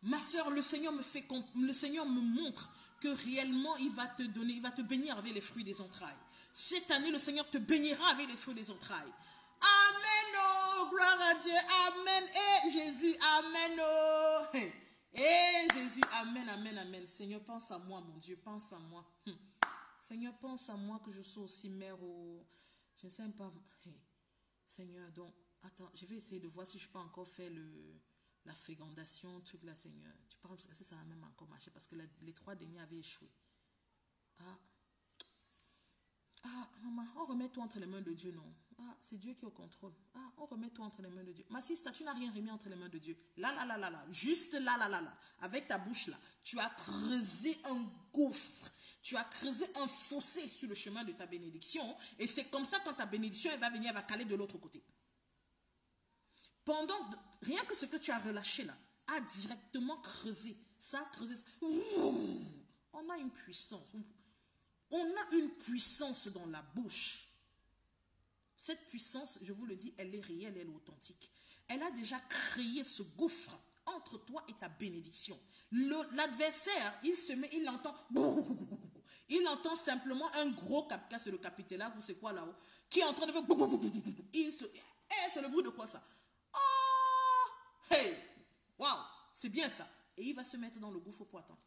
S1: Ma soeur, le Seigneur me montre que réellement il va te donner, il va te bénir avec les fruits des entrailles. Cette année, le Seigneur te bénira avec les fruits des entrailles. Amen, oh, gloire à Dieu, amen, Jésus, amen, oh, Jésus, amen, amen, amen. Seigneur, pense à moi, mon Dieu, pense à moi. Seigneur, pense à moi que je sois aussi mère au... Je ne sais pas. Seigneur, donc, attends, je vais essayer de voir si je peux encore faire la fécondation, truc là, Seigneur. Tu parles que ça a même encore marché parce que les 3 derniers avaient échoué. Maman, on remet tout entre les mains de Dieu, non? C'est Dieu qui est au contrôle. On remet tout entre les mains de Dieu. Ma sister, tu n'as rien remis entre les mains de Dieu. Là. Juste là. Avec ta bouche là. Tu as creusé un gouffre. Tu as creusé un fossé sur le chemin de ta bénédiction. Et c'est comme ça quand ta bénédiction, elle va venir, elle va caler de l'autre côté. Rien que ce que tu as relâché là, a directement creusé. Ça a creusé. On a une puissance. On a une puissance dans la bouche. Cette puissance, je vous le dis, elle est réelle, elle est authentique. Elle a déjà créé ce gouffre entre toi et ta bénédiction. L'adversaire, il se met, il l'entend. Il entend simplement un gros capca, c'est le capitulaire ou c'est quoi là-haut, qui est en train de faire... c'est le bruit de quoi ça? Oh! Hey! Waouh! C'est bien ça. Et il va se mettre dans le gouffre pour attendre.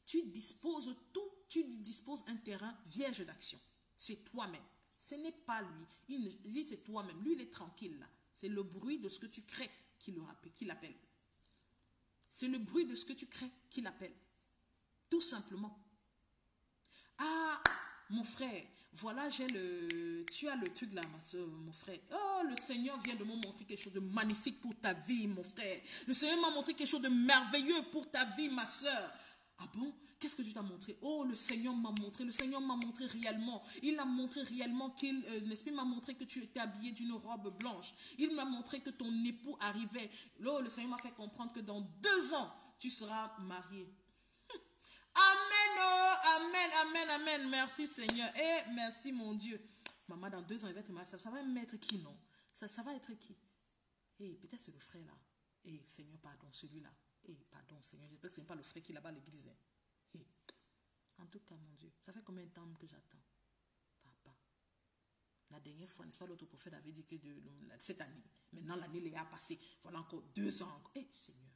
S1: Tu disposes tout, tu lui disposes un terrain vierge d'action. C'est toi-même. Ce n'est pas lui. Il dit c'est toi-même. Lui, il est tranquille là. C'est le bruit de ce que tu crées qui l'appelle. C'est le bruit de ce que tu crées qui l'appelle. Tout simplement. Ah, mon frère, voilà, tu as le truc là, ma soeur, mon frère. Oh, le Seigneur vient de me montrer quelque chose de magnifique pour ta vie, mon frère. Le Seigneur m'a montré quelque chose de merveilleux pour ta vie, ma soeur. Ah bon? Qu'est-ce que tu t'as montré? Oh, le Seigneur m'a montré réellement. Il a montré réellement n'est-ce pas, il m'a montré que tu étais habillé d'une robe blanche. Il m'a montré que ton époux arrivait. Oh, le Seigneur m'a fait comprendre que dans 2 ans, tu seras marié. Amen, oh, amen, amen, amen. Merci Seigneur. Et merci mon Dieu. Maman, dans 2 ans, il va être marié. Ça va mettre qui, non? Ça va être qui? Eh, peut-être c'est le frère là. Eh, Seigneur, pardon, celui-là. Eh, pardon, Seigneur. J'espère que ce n'est pas le frère qui est là-bas à l'église. Eh. En tout cas, mon Dieu, ça fait combien de temps que j'attends? Papa. La dernière fois, n'est-ce pas, l'autre prophète avait dit que cette année, maintenant l'année les a passé. Voilà encore 2 ans. Eh, Seigneur.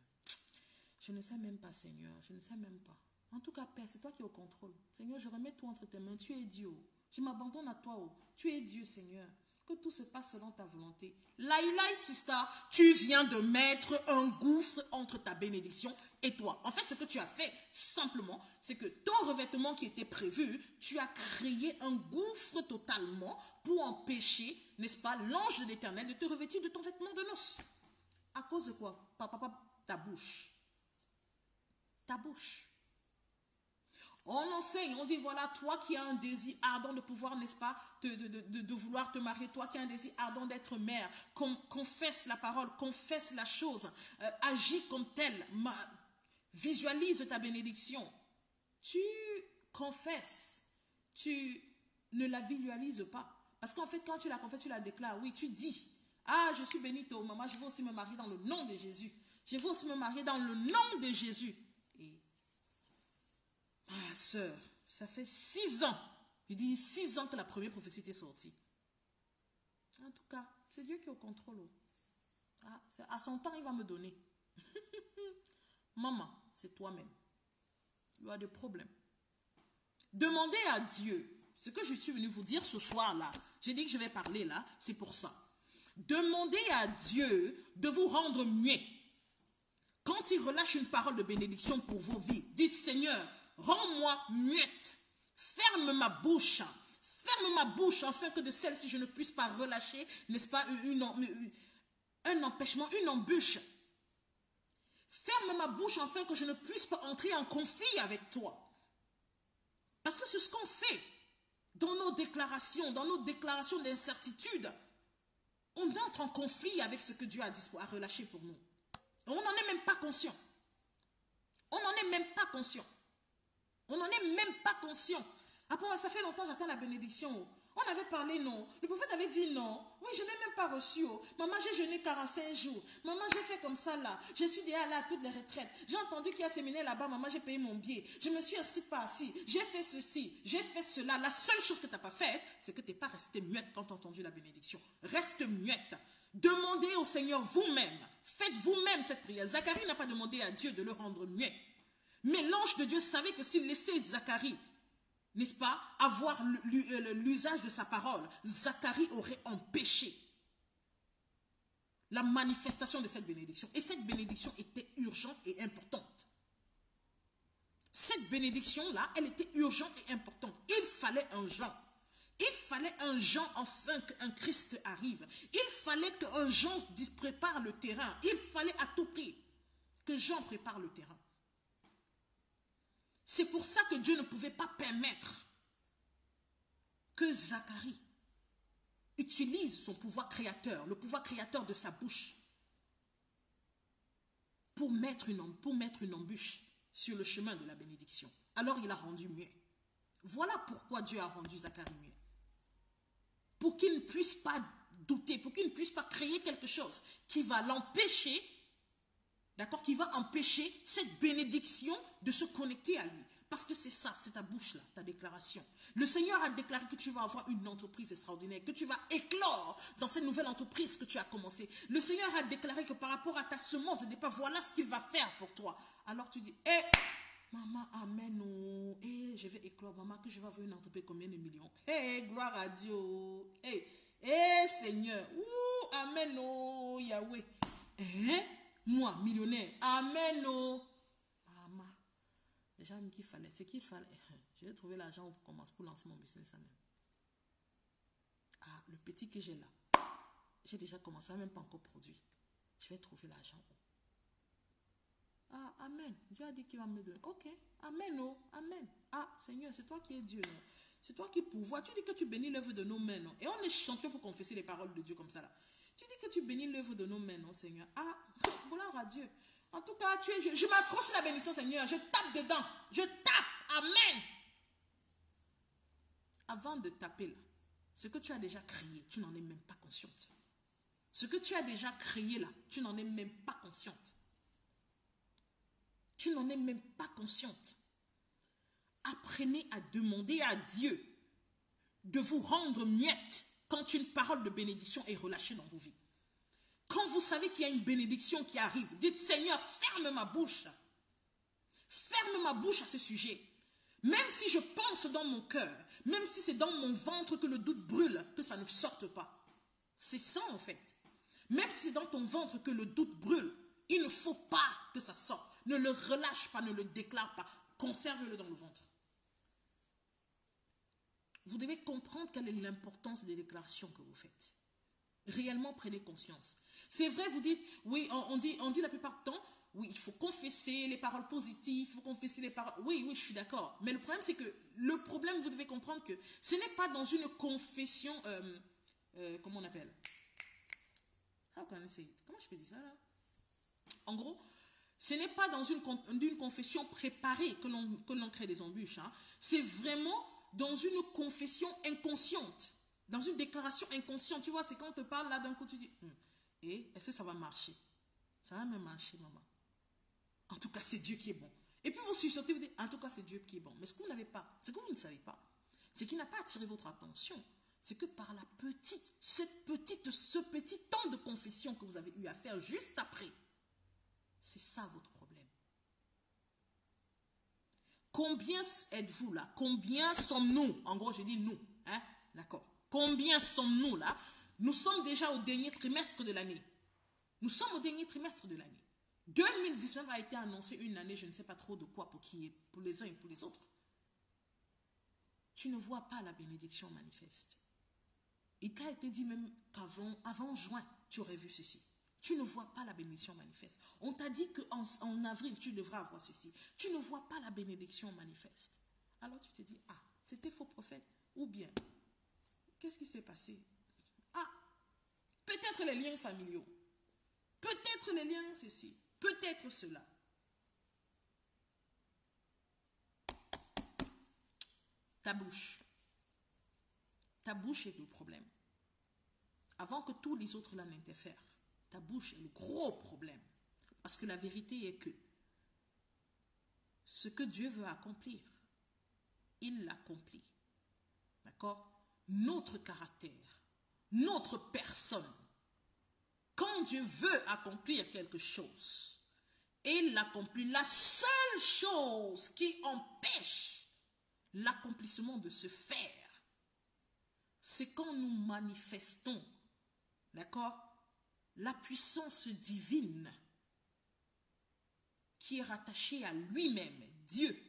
S1: Je ne sais même pas, Seigneur. Je ne sais même pas. En tout cas, Père, c'est toi qui es au contrôle. Seigneur, je remets tout entre tes mains. Tu es Dieu. Je m'abandonne à toi. Tu es Dieu, Seigneur. Que tout se passe selon ta volonté. Laïlaï, sister, tu viens de mettre un gouffre entre ta bénédiction et toi. En fait, ce que tu as fait, simplement, c'est que ton revêtement qui était prévu, tu as créé un gouffre totalement pour empêcher, n'est-ce pas, l'ange de l'Éternel de te revêtir de ton vêtement de noces. À cause de quoi? Ta bouche. Ta bouche. On enseigne, on dit voilà, toi qui as un désir ardent de pouvoir, n'est-ce pas, de vouloir te marier, toi qui as un désir ardent d'être mère, confesse la parole, confesse la chose, agis comme tel, visualise ta bénédiction. Tu confesses, tu ne la visualises pas. Parce qu'en fait, quand tu la confesses, tu la déclares, oui, tu dis, ah, je suis bénite, oh maman, je veux aussi me marier dans le nom de Jésus. Je veux aussi me marier dans le nom de Jésus. Ah, sœur, ça fait 6 ans. Je dis 6 ans que la première prophétie est sortie. En tout cas, c'est Dieu qui est au contrôle. Ah, à son temps, il va me donner. Maman, c'est toi-même. Tu as des problèmes. Demandez à Dieu. Ce que je suis venue vous dire ce soir-là, j'ai dit que je vais parler là, c'est pour ça. Demandez à Dieu de vous rendre muet. Quand il relâche une parole de bénédiction pour vos vies, dites Seigneur, rends-moi muette. Ferme ma bouche. Ferme ma bouche afin que de celle-ci je ne puisse pas relâcher, n'est-ce pas, un empêchement, une embûche. Ferme ma bouche afin que je ne puisse pas entrer en conflit avec toi. Parce que c'est ce qu'on fait dans nos déclarations d'incertitude. On entre en conflit avec ce que Dieu a relâché pour nous. On n'en est même pas conscient. On n'en est même pas conscient. On n'en est même pas conscient. Après, ça fait longtemps que j'attends la bénédiction. On avait parlé, non. Le prophète avait dit non. Oui, je n'ai même pas reçu. Maman, j'ai jeûné 45 jours. Maman, j'ai fait comme ça là. Je suis déjà là à toutes les retraites. J'ai entendu qu'il y a séminaire là-bas. Maman, j'ai payé mon billet. Je me suis inscrite par ci. J'ai fait ceci. J'ai fait cela. La seule chose que tu n'as pas faite, c'est que tu n'es pas restée muette quand tu as entendu la bénédiction. Reste muette. Demandez au Seigneur vous-même. Faites vous-même cette prière. Zacharie n'a pas demandé à Dieu de le rendre muet. Mais l'ange de Dieu savait que s'il laissait Zacharie, n'est-ce pas, avoir l'usage de sa parole, Zacharie aurait empêché la manifestation de cette bénédiction. Et cette bénédiction était urgente et importante. Cette bénédiction-là, elle était urgente et importante. Il fallait un Jean. Il fallait un Jean afin qu'un Christ arrive. Il fallait qu'un Jean prépare le terrain. Il fallait à tout prix que Jean prépare le terrain. C'est pour ça que Dieu ne pouvait pas permettre que Zacharie utilise son pouvoir créateur, le pouvoir créateur de sa bouche, pour mettre une embûche sur le chemin de la bénédiction. Alors il a rendu muet. Voilà pourquoi Dieu a rendu Zacharie muet. Pour qu'il ne puisse pas douter, pour qu'il ne puisse pas créer quelque chose qui va l'empêcher, d'accord, qui va empêcher cette bénédiction de se connecter à lui. Parce que c'est ça, c'est ta bouche là, ta déclaration. Le Seigneur a déclaré que tu vas avoir une entreprise extraordinaire, que tu vas éclore dans cette nouvelle entreprise que tu as commencée. Le Seigneur a déclaré que par rapport à ta semence, ce n'est pas voilà ce qu'il va faire pour toi. Alors tu dis, maman, amen, oh, je vais éclore, maman, que je vais avoir une entreprise combien de millions? Gloire à Dieu. Seigneur, amen, oh, Yahweh. Moi, millionnaire, amen, oh. Maman, déjà, qu'il fallait, c'est qu'il fallait. Je vais trouver l'argent pour lancer mon business. Le petit que j'ai là, j'ai déjà commencé, même pas encore produit. Je vais trouver l'argent. Amen. Dieu a dit qu'il va me donner. Ok. Amen. Oh. Amen. Seigneur, c'est toi qui es Dieu. Non? C'est toi qui pourvois. Tu dis que tu bénis l'œuvre de nos mains. Non? Et on est champion pour confesser les paroles de Dieu comme ça. Là. Tu dis que tu bénis l'œuvre de nos mains, non, Seigneur. Gloire à Dieu. En tout cas, je m'accroche la bénédiction, Seigneur. Je tape dedans. Je tape. Amen. Avant de taper là, ce que tu as déjà créé, tu n'en es même pas consciente. Ce que tu as déjà créé là, tu n'en es même pas consciente. Tu n'en es même pas consciente. Apprenez à demander à Dieu de vous rendre muette quand une parole de bénédiction est relâchée dans vos vies. Quand vous savez qu'il y a une bénédiction qui arrive, dites Seigneur, ferme ma bouche. Ferme ma bouche à ce sujet. Même si je pense dans mon cœur, même si c'est dans mon ventre que le doute brûle, que ça ne sorte pas. C'est ça en fait. Même si c'est dans ton ventre que le doute brûle, il ne faut pas que ça sorte. Ne le relâche pas, ne le déclare pas. Conserve-le dans le ventre. Vous devez comprendre quelle est l'importance des déclarations que vous faites. Réellement, prenez conscience. C'est vrai, vous dites, oui, on dit la plupart du temps, oui, il faut confesser les paroles positives, il faut confesser les paroles... Oui, je suis d'accord. Mais le problème, c'est que vous devez comprendre que ce n'est pas dans une confession... comment on appelle? Comment je peux dire ça là? En gros, ce n'est pas dans une confession préparée que l'on crée des embûches. Hein. C'est vraiment dans une confession inconsciente. Dans une déclaration inconsciente. Tu vois, c'est quand on te parle là d'un coup, tu dis, est-ce que ça va marcher? Ça va même marcher, maman. En tout cas, c'est Dieu qui est bon. Et puis vous sursauter, vous dites, en tout cas, c'est Dieu qui est bon. Mais ce que vous n'avez pas, ce que vous ne savez pas, c'est qu'il n'a pas attiré votre attention. C'est que par ce petit temps de confession que vous avez eu à faire juste après, c'est ça votre problème. Combien êtes-vous là? Combien sommes-nous? En gros, je dis nous. Hein? D'accord. Combien sommes-nous là? Nous sommes déjà au dernier trimestre de l'année. Nous sommes au dernier trimestre de l'année. 2019 a été annoncé une année, je ne sais pas trop de quoi, pour les uns et pour les autres. Tu ne vois pas la bénédiction manifeste. Il t'a été dit même qu'avant juin, tu aurais vu ceci. Tu ne vois pas la bénédiction manifeste. On t'a dit qu'en avril, tu devras avoir ceci. Tu ne vois pas la bénédiction manifeste. Alors tu te dis, c'était faux prophète. Ou bien, qu'est-ce qui s'est passé? Peut-être les liens familiaux. Peut-être les liens ceci. Peut-être cela. Ta bouche. Ta bouche est le problème. Avant que tous les autres là n'interfèrent. Ta bouche est le gros problème. Parce que la vérité est que ce que Dieu veut accomplir, il l'accomplit. D'accord? Notre caractère, notre personne. Quand Dieu veut accomplir quelque chose, il l'accomplit. La seule chose qui empêche l'accomplissement de se faire, c'est quand nous manifestons, d'accord, la puissance divine qui est rattachée à lui-même, Dieu,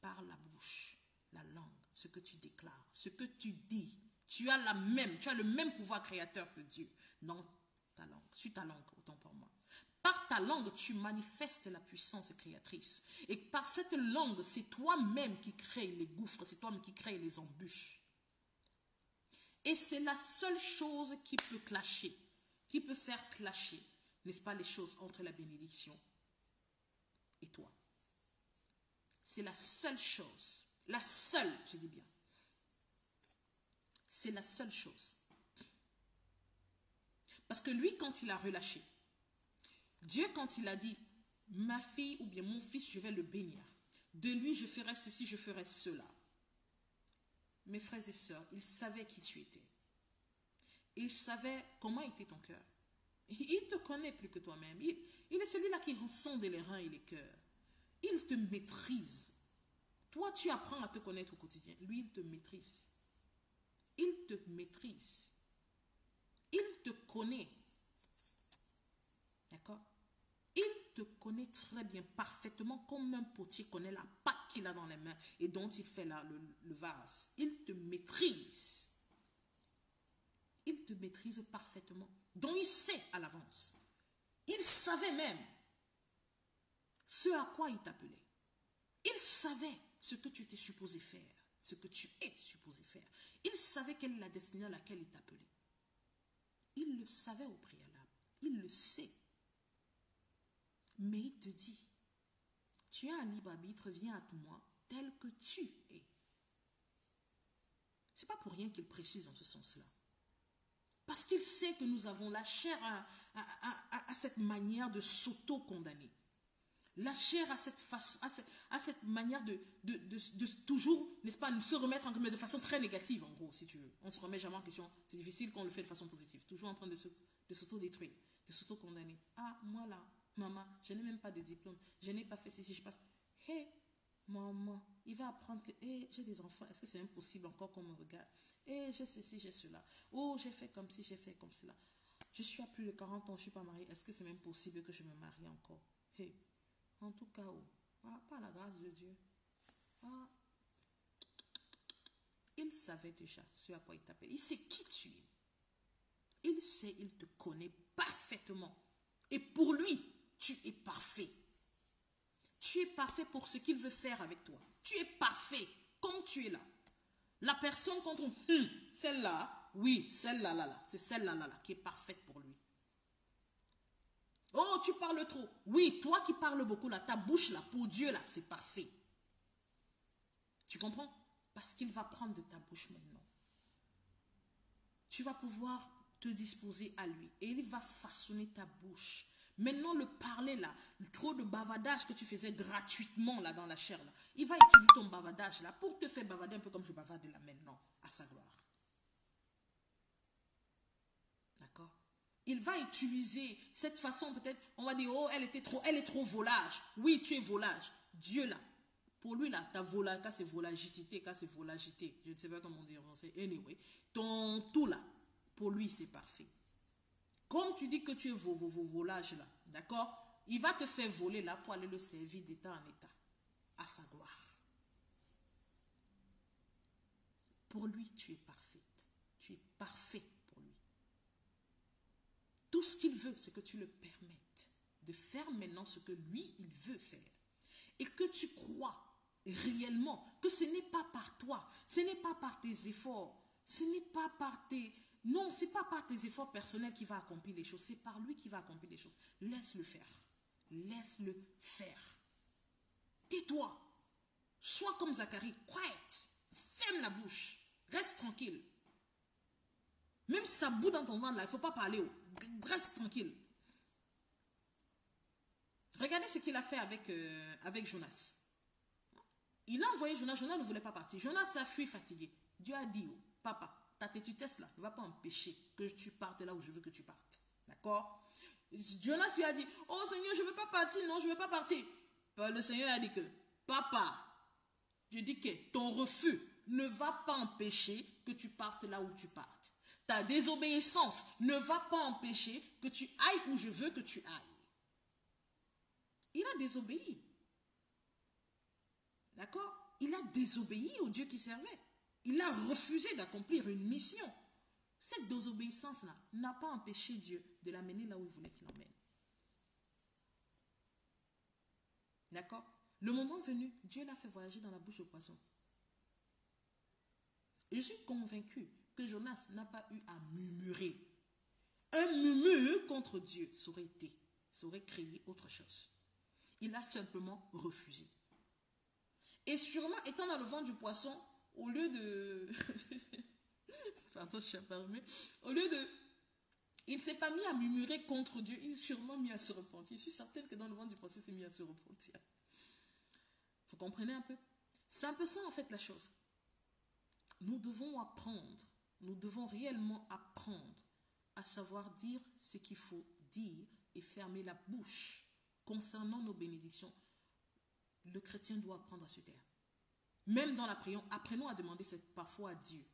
S1: par la bouche, la langue, ce que tu déclares, ce que tu dis. Tu as le même pouvoir créateur que Dieu dans ta langue, sur ta langue, autant pour moi. Par ta langue, tu manifestes la puissance créatrice. Et par cette langue, c'est toi-même qui crée les gouffres, c'est toi-même qui crée les embûches. Et c'est la seule chose qui peut clasher, qui peut faire clasher, n'est-ce pas, les choses entre la bénédiction et toi. C'est la seule chose, la seule, je dis bien. C'est la seule chose. Parce que lui, quand il a relâché, Dieu, quand il a dit, ma fille ou bien mon fils, je vais le bénir. De lui, je ferai ceci, je ferai cela. Mes frères et sœurs, il savait qui tu étais. Il savait comment était ton cœur. Il te connaît plus que toi-même. Il est celui-là qui sonde les reins et les cœurs. Il te maîtrise. Toi, tu apprends à te connaître au quotidien. Lui, il te maîtrise. Il te maîtrise. Il te connaît. D'accord? Il te connaît très bien, parfaitement, comme un potier connaît la pâte qu'il a dans les mains et dont il fait le vase. Il te maîtrise. Il te maîtrise parfaitement. Donc il sait à l'avance. Il savait même ce à quoi il t'appelait. Il savait ce que tu étais supposé faire, ce que tu es supposé faire. Il savait quelle est la destinée à laquelle il t'appelait. Il le savait au préalable. Il le sait. Mais il te dit, tu as un libre arbitre, viens à moi tel que tu es. Ce n'est pas pour rien qu'il précise en ce sens-là. Parce qu'il sait que nous avons la chair à cette manière de s'auto-condamner. La chair à cette manière de toujours, n'est-ce pas, se remettre en question, mais de façon très négative, en gros, si tu veux. On ne se remet jamais en question. C'est difficile quand on le fait de façon positive. Toujours en train de s'auto-détruire, de s'auto-condamner. Ah, moi là, maman, je n'ai même pas de diplôme. Je n'ai pas fait ceci, je n'ai pas fait. Hé, maman, il va apprendre que, hé, j'ai des enfants. Est-ce que c'est impossible encore qu'on me regarde? Hé, j'ai ceci, j'ai cela. Oh, j'ai fait comme ci, j'ai fait comme cela. Je suis à plus de 40 ans, je ne suis pas mariée. Est-ce que c'est même possible que je me marie encore? Hé. En tout cas, par la grâce de Dieu, il savait déjà ce à quoi il t'appelle. Il sait qui tu es. Il sait, il te connaît parfaitement. Et pour lui, tu es parfait. Tu es parfait pour ce qu'il veut faire avec toi. Tu es parfait comme tu es là. La personne contre celle-là, oui, celle-là, là, c'est celle-là, là, qui est parfaite pour lui. Oh, tu parles trop. Oui, toi qui parles beaucoup là, ta bouche là, pour Dieu là, c'est parfait. Tu comprends? Parce qu'il va prendre de ta bouche maintenant. Tu vas pouvoir te disposer à lui. Et il va façonner ta bouche. Maintenant, le parler là, trop de bavardage que tu faisais gratuitement là dans la chair là, il va utiliser ton bavardage là pour te faire bavarder un peu comme je bavarde là maintenant, à sa gloire. D'accord? Il va utiliser cette façon peut-être, on va dire, oh, elle est trop volage. Oui, tu es volage. Dieu là, pour lui là, ta volage, quand c'est volagicité, quand c'est volagité, je ne sais pas comment dire en français, anyway, ton tout là, pour lui c'est parfait. Comme tu dis que tu es volage là, d'accord? Il va te faire voler là pour aller le servir d'état en état, à sa gloire. Pour lui, tu es parfaite. Tu es parfait pour lui. Tout ce qu'il veut, c'est que tu le permettes de faire maintenant ce que lui, il veut faire. Et que tu crois réellement que ce n'est pas par toi, ce n'est pas par tes efforts, ce n'est pas par tes... Non, ce n'est pas par tes efforts personnels qu'il va accomplir les choses, c'est par lui qui va accomplir les choses. Laisse-le faire. Laisse-le faire. Tais-toi. Sois comme Zacharie, quiet. Ferme la bouche. Reste tranquille. Même si ça bout dans ton ventre là, il ne faut pas parler. Reste tranquille. Regardez ce qu'il a fait avec Jonas. Il a envoyé Jonas, Jonas ne voulait pas partir. Jonas a fui fatigué. Dieu a dit, oh, papa, ta tétutesse là ne va pas empêcher que tu partes là où je veux que tu partes. D'accord? Jonas lui a dit, oh Seigneur, je ne veux pas partir, non, je ne veux pas partir. Le Seigneur a dit que, papa, je dis que ton refus ne va pas empêcher que tu partes là où tu partes. Ta désobéissance ne va pas empêcher que tu ailles où je veux que tu ailles. Il a désobéi. D'accord? Il a désobéi au Dieu qui servait. Il a refusé d'accomplir une mission. Cette désobéissance-là n'a pas empêché Dieu de l'amener là où il voulait qu'il l'emmène. D'accord? Le moment venu, Dieu l'a fait voyager dans la bouche au poisson. Je suis convaincu que Jonas n'a pas eu à murmurer. Un murmure contre Dieu, ça aurait créé autre chose. Il a simplement refusé. Et sûrement, étant dans le ventre du poisson, au lieu de... Pardon, je suis pas remis. Au lieu Il ne s'est pas mis à murmurer contre Dieu, il s'est sûrement mis à se repentir. Je suis certaine que dans le ventre du procès, il s'est mis à se repentir. Vous comprenez un peu? C'est un peu ça en fait la chose. Nous devons apprendre, nous devons réellement apprendre à savoir dire ce qu'il faut dire et fermer la bouche concernant nos bénédictions. Le chrétien doit apprendre à se taire. Même dans la prière, apprenons à demander parfois à Dieu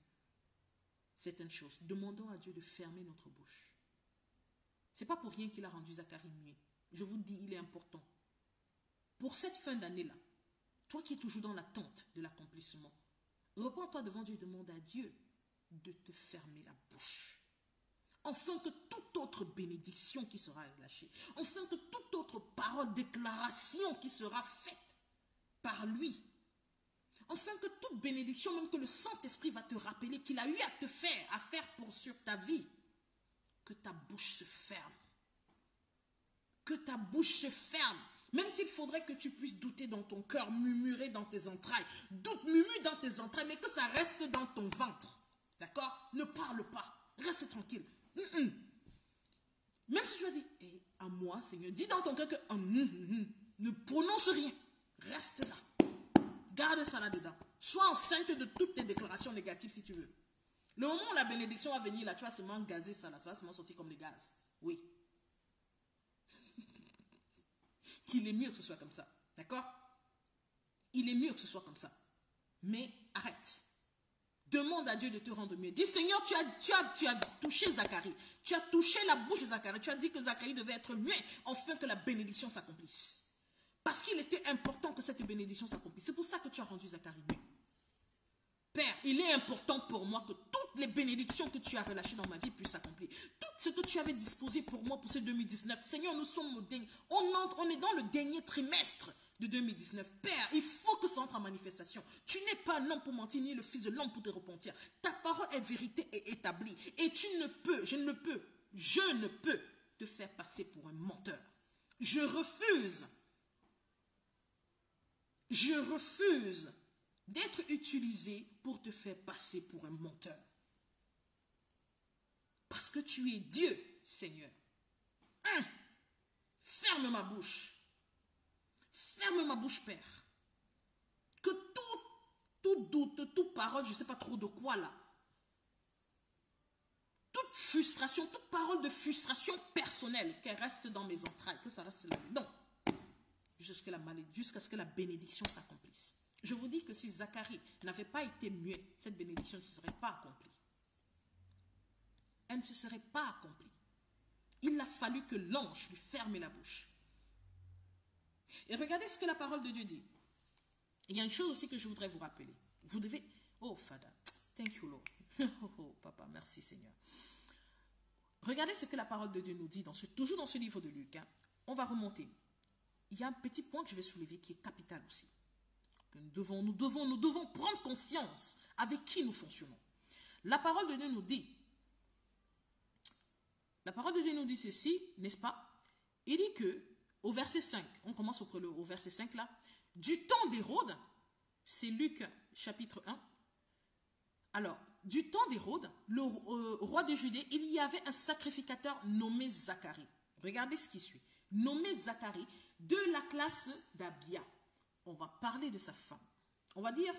S1: certaines choses. Demandons à Dieu de fermer notre bouche. Ce n'est pas pour rien qu'il a rendu Zacharie muet. Je vous le dis, il est important. Pour cette fin d'année-là, toi qui es toujours dans l'attente de l'accomplissement, repends-toi devant Dieu et demande à Dieu de te fermer la bouche. Afin que toute autre bénédiction qui sera relâchée, afin que toute autre parole, déclaration qui sera faite par lui, afin que toute bénédiction, même que le Saint-Esprit va te rappeler qu'il a eu à te faire, à faire sur ta vie, que ta bouche se ferme. Que ta bouche se ferme. Même s'il faudrait que tu puisses douter dans ton cœur, murmurer dans tes entrailles. Doute, murmure dans tes entrailles, mais que ça reste dans ton ventre. D'accord? Ne parle pas. Reste tranquille. Même si tu as dit, à moi, Seigneur, dis dans ton cœur que ne prononce rien. Reste là. Garde ça là-dedans. Sois enceinte de toutes tes déclarations négatives si tu veux. Le moment où la bénédiction va venir là, tu vas seulement gazer ça là. Ça va seulement sortir comme des gaz. Oui. Il est mieux que ce soit comme ça. D'accord? Il est mieux que ce soit comme ça. Mais arrête. Demande à Dieu de te rendre mieux. Dis, Seigneur, tu as touché Zacharie. Tu as touché la bouche de Zacharie. Tu as dit que Zacharie devait être muet afin que la bénédiction s'accomplisse. Parce qu'il était important que cette bénédiction s'accomplisse. C'est pour ça que tu as rendu Zacharie muet. Père, il est important pour moi que toutes les bénédictions que tu as relâchées dans ma vie puissent s'accomplir. Tout ce que tu avais disposé pour moi pour ce 2019. Seigneur, nous sommes au dernier. On est dans le dernier trimestre de 2019. Père, il faut que ça entre en manifestation. Tu n'es pas un homme pour mentir, ni le fils de l'homme pour te repentir. Ta parole est vérité et établie. Et je ne peux te faire passer pour un menteur. Je refuse d'être utilisé pour te faire passer pour un menteur. Parce que tu es Dieu, Seigneur. Ferme ma bouche. Ferme ma bouche, Père. Que tout doute, toute parole, je ne sais pas trop de quoi là. Toute frustration, toute parole de frustration personnelle qu'elle reste dans mes entrailles, que ça reste là-dedans. Jusqu'à ce que la bénédiction s'accomplisse. Je vous dis que si Zacharie n'avait pas été muet, cette bénédiction ne se serait pas accomplie. Elle ne se serait pas accomplie. Il a fallu que l'ange lui ferme la bouche. Et regardez ce que la parole de Dieu dit. Il y a une chose aussi que je voudrais vous rappeler. Vous devez... Oh, Father, thank you, Lord. Oh, Papa, merci, Seigneur. Regardez ce que la parole de Dieu nous dit, toujours dans ce livre de Luc. On va remonter. Il y a un petit point que je vais soulever qui est capital aussi. Nous devons prendre conscience avec qui nous fonctionnons. La parole de Dieu nous dit ceci, n'est-ce pas? Il dit que, au verset 5, on commence au verset 5 là, du temps d'Hérode, c'est Luc chapitre 1, alors, du temps d'Hérode, le roi de Judée, il y avait un sacrificateur nommé Zacharie. Regardez ce qui suit. Nommé Zacharie de la classe d'Abia. On va parler de sa femme. On va dire,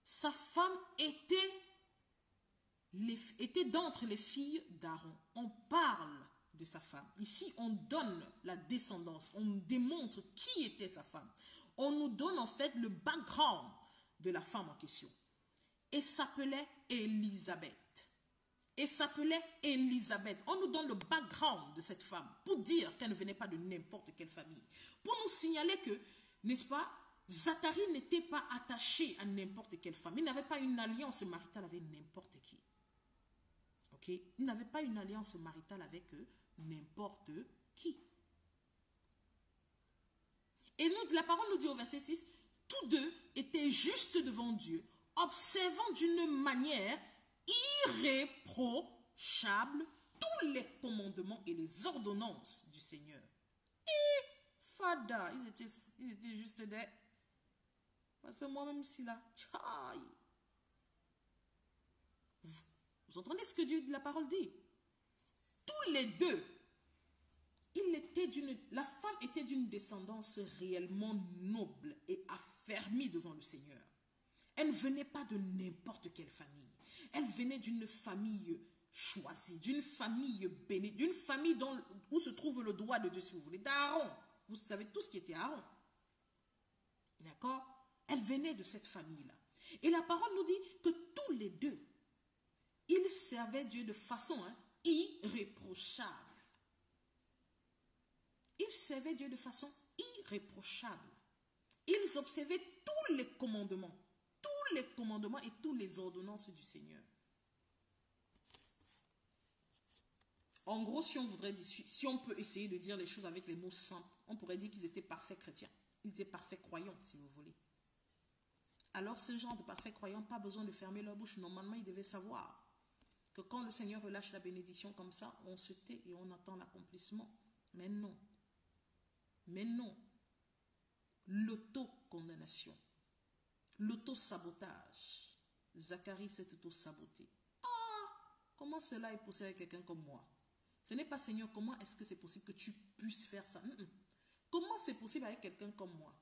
S1: sa femme était d'entre les filles d'Aaron. On parle de sa femme. Ici, on donne la descendance. On démontre qui était sa femme. On nous donne en fait le background de la femme en question. Et s'appelait Élisabeth. On nous donne le background de cette femme pour dire qu'elle ne venait pas de n'importe quelle famille. Pour nous signaler que, n'est-ce pas, Zacharie n'était pas attaché à n'importe quelle femme. Il n'avait pas une alliance maritale avec n'importe qui. Ok? Il n'avait pas une alliance maritale avec n'importe qui. Et la parole nous dit au verset 6, tous deux étaient justes devant Dieu, observant d'une manière irréprochable tous les commandements et les ordonnances du Seigneur. Et Fada, ils étaient juste des... Parce que moi-même, si là, vous entendez ce que Dieu, la parole dit? tous les deux, la femme était d'une descendance réellement noble et affermie devant le Seigneur. Elle ne venait pas de n'importe quelle famille. Elle venait d'une famille choisie, d'une famille bénie, d'une famille où se trouve le droit de Dieu, si vous voulez, d'Aaron. Vous savez tout ce qui était Aaron. D'accord? Elle venait de cette famille-là. Et la parole nous dit que tous les deux, ils servaient Dieu de façon irréprochable. Ils servaient Dieu de façon irréprochable. Ils observaient tous les commandements et toutes les ordonnances du Seigneur. En gros, si on peut essayer de dire les choses avec les mots simples, on pourrait dire qu'ils étaient parfaits chrétiens. Ils étaient parfaits croyants, si vous voulez. Alors, ce genre de parfaits croyants, pas besoin de fermer leur bouche. Normalement, ils devaient savoir que quand le Seigneur relâche la bénédiction comme ça, on se tait et on attend l'accomplissement. Mais non. Mais non. L'autocondamnation. L'auto-sabotage. Zacharie s'est auto-saboté. Ah! Comment cela est possible avec quelqu'un comme moi? Ce n'est pas, Seigneur, comment est-ce que c'est possible que tu puisses faire ça? Comment c'est possible avec quelqu'un comme moi?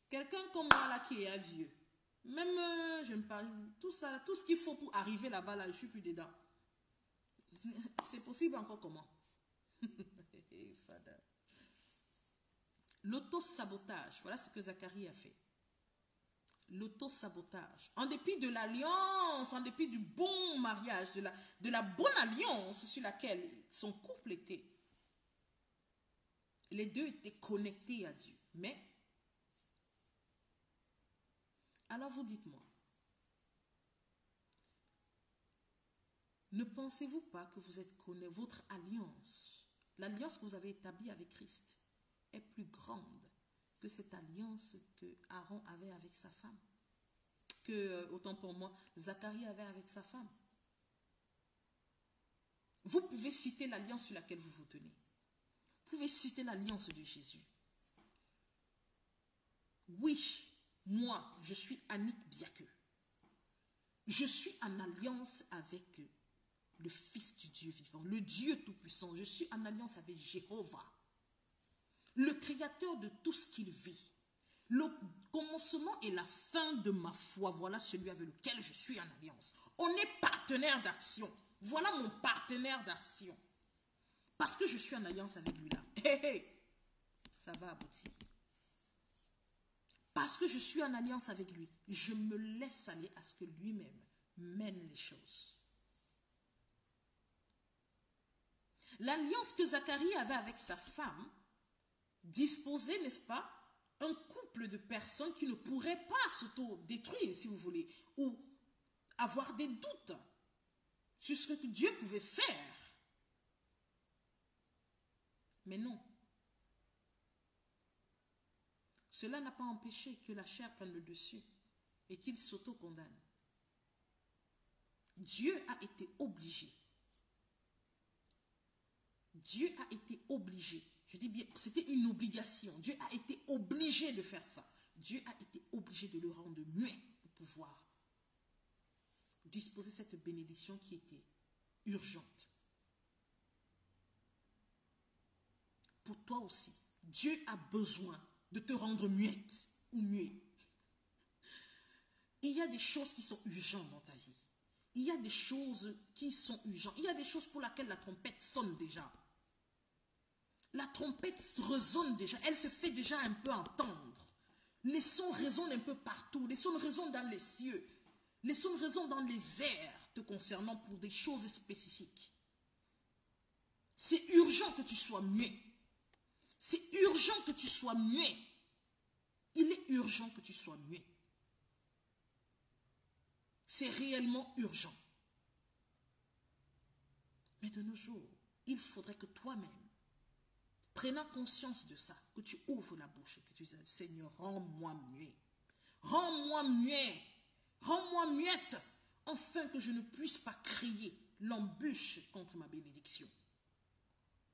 S1: Quelqu'un comme moi là qui est vieux. Même, j'aime pas, tout ça, tout ce qu'il faut pour arriver là-bas, là, je suis plus dedans. C'est possible encore comment? L'auto-sabotage, voilà ce que Zacharie a fait. L'auto-sabotage. En dépit de l'alliance, en dépit du bon mariage, de la bonne alliance sur laquelle son couple était. Les deux étaient connectés à Dieu. Mais, alors vous dites-moi, ne pensez-vous pas que vous êtes connu, votre alliance, l'alliance que vous avez établie avec Christ, est plus grande que cette alliance que Aaron avait avec sa femme, que, autant pour moi, Zacharie avait avec sa femme. Vous pouvez citer l'alliance sur laquelle vous vous tenez. Vous pouvez citer l'alliance de Jésus. Oui, moi, je suis Annick Biaqueux. Je suis en alliance avec le Fils du Dieu vivant, le Dieu Tout-Puissant. Je suis en alliance avec Jéhovah, le Créateur de tout ce qu'il vit. Le commencement et la fin de ma foi, voilà celui avec lequel je suis en alliance. On est partenaire d'action. Voilà mon partenaire d'action. Parce que je suis en alliance avec lui là. Ça va aboutir. Parce que je suis en alliance avec lui, je me laisse aller à ce que lui-même mène les choses. L'alliance que Zacharie avait avec sa femme disposait, n'est-ce pas, un couple de personnes qui ne pourraient pas s'auto-détruire, si vous voulez, ou avoir des doutes sur ce que Dieu pouvait faire. Mais non. Cela n'a pas empêché que la chair prenne le dessus et qu'il s'auto-condamne. Dieu a été obligé. Dieu a été obligé. Je dis bien, c'était une obligation. Dieu a été obligé de faire ça. Dieu a été obligé de le rendre muet pour pouvoir disposer cette bénédiction qui était urgente. Pour toi aussi, Dieu a besoin de te rendre muette ou muet. Il y a des choses qui sont urgentes dans ta vie. Il y a des choses qui sont urgentes. Il y a des choses pour lesquelles la trompette sonne déjà. La trompette résonne déjà. Elle se fait déjà un peu entendre. Les sons résonnent un peu partout. Les sons résonnent dans les cieux. Les sons résonnent dans les airs te concernant pour des choses spécifiques. C'est urgent que tu sois muet. C'est urgent que tu sois muet. Il est urgent que tu sois muet. C'est réellement urgent. Mais de nos jours, il faudrait que toi-même, prenant conscience de ça, que tu ouvres la bouche et que tu dises, Seigneur, rends-moi muet. Rends-moi muet. Rends-moi muette, afin que je ne puisse pas crier l'embûche contre ma bénédiction.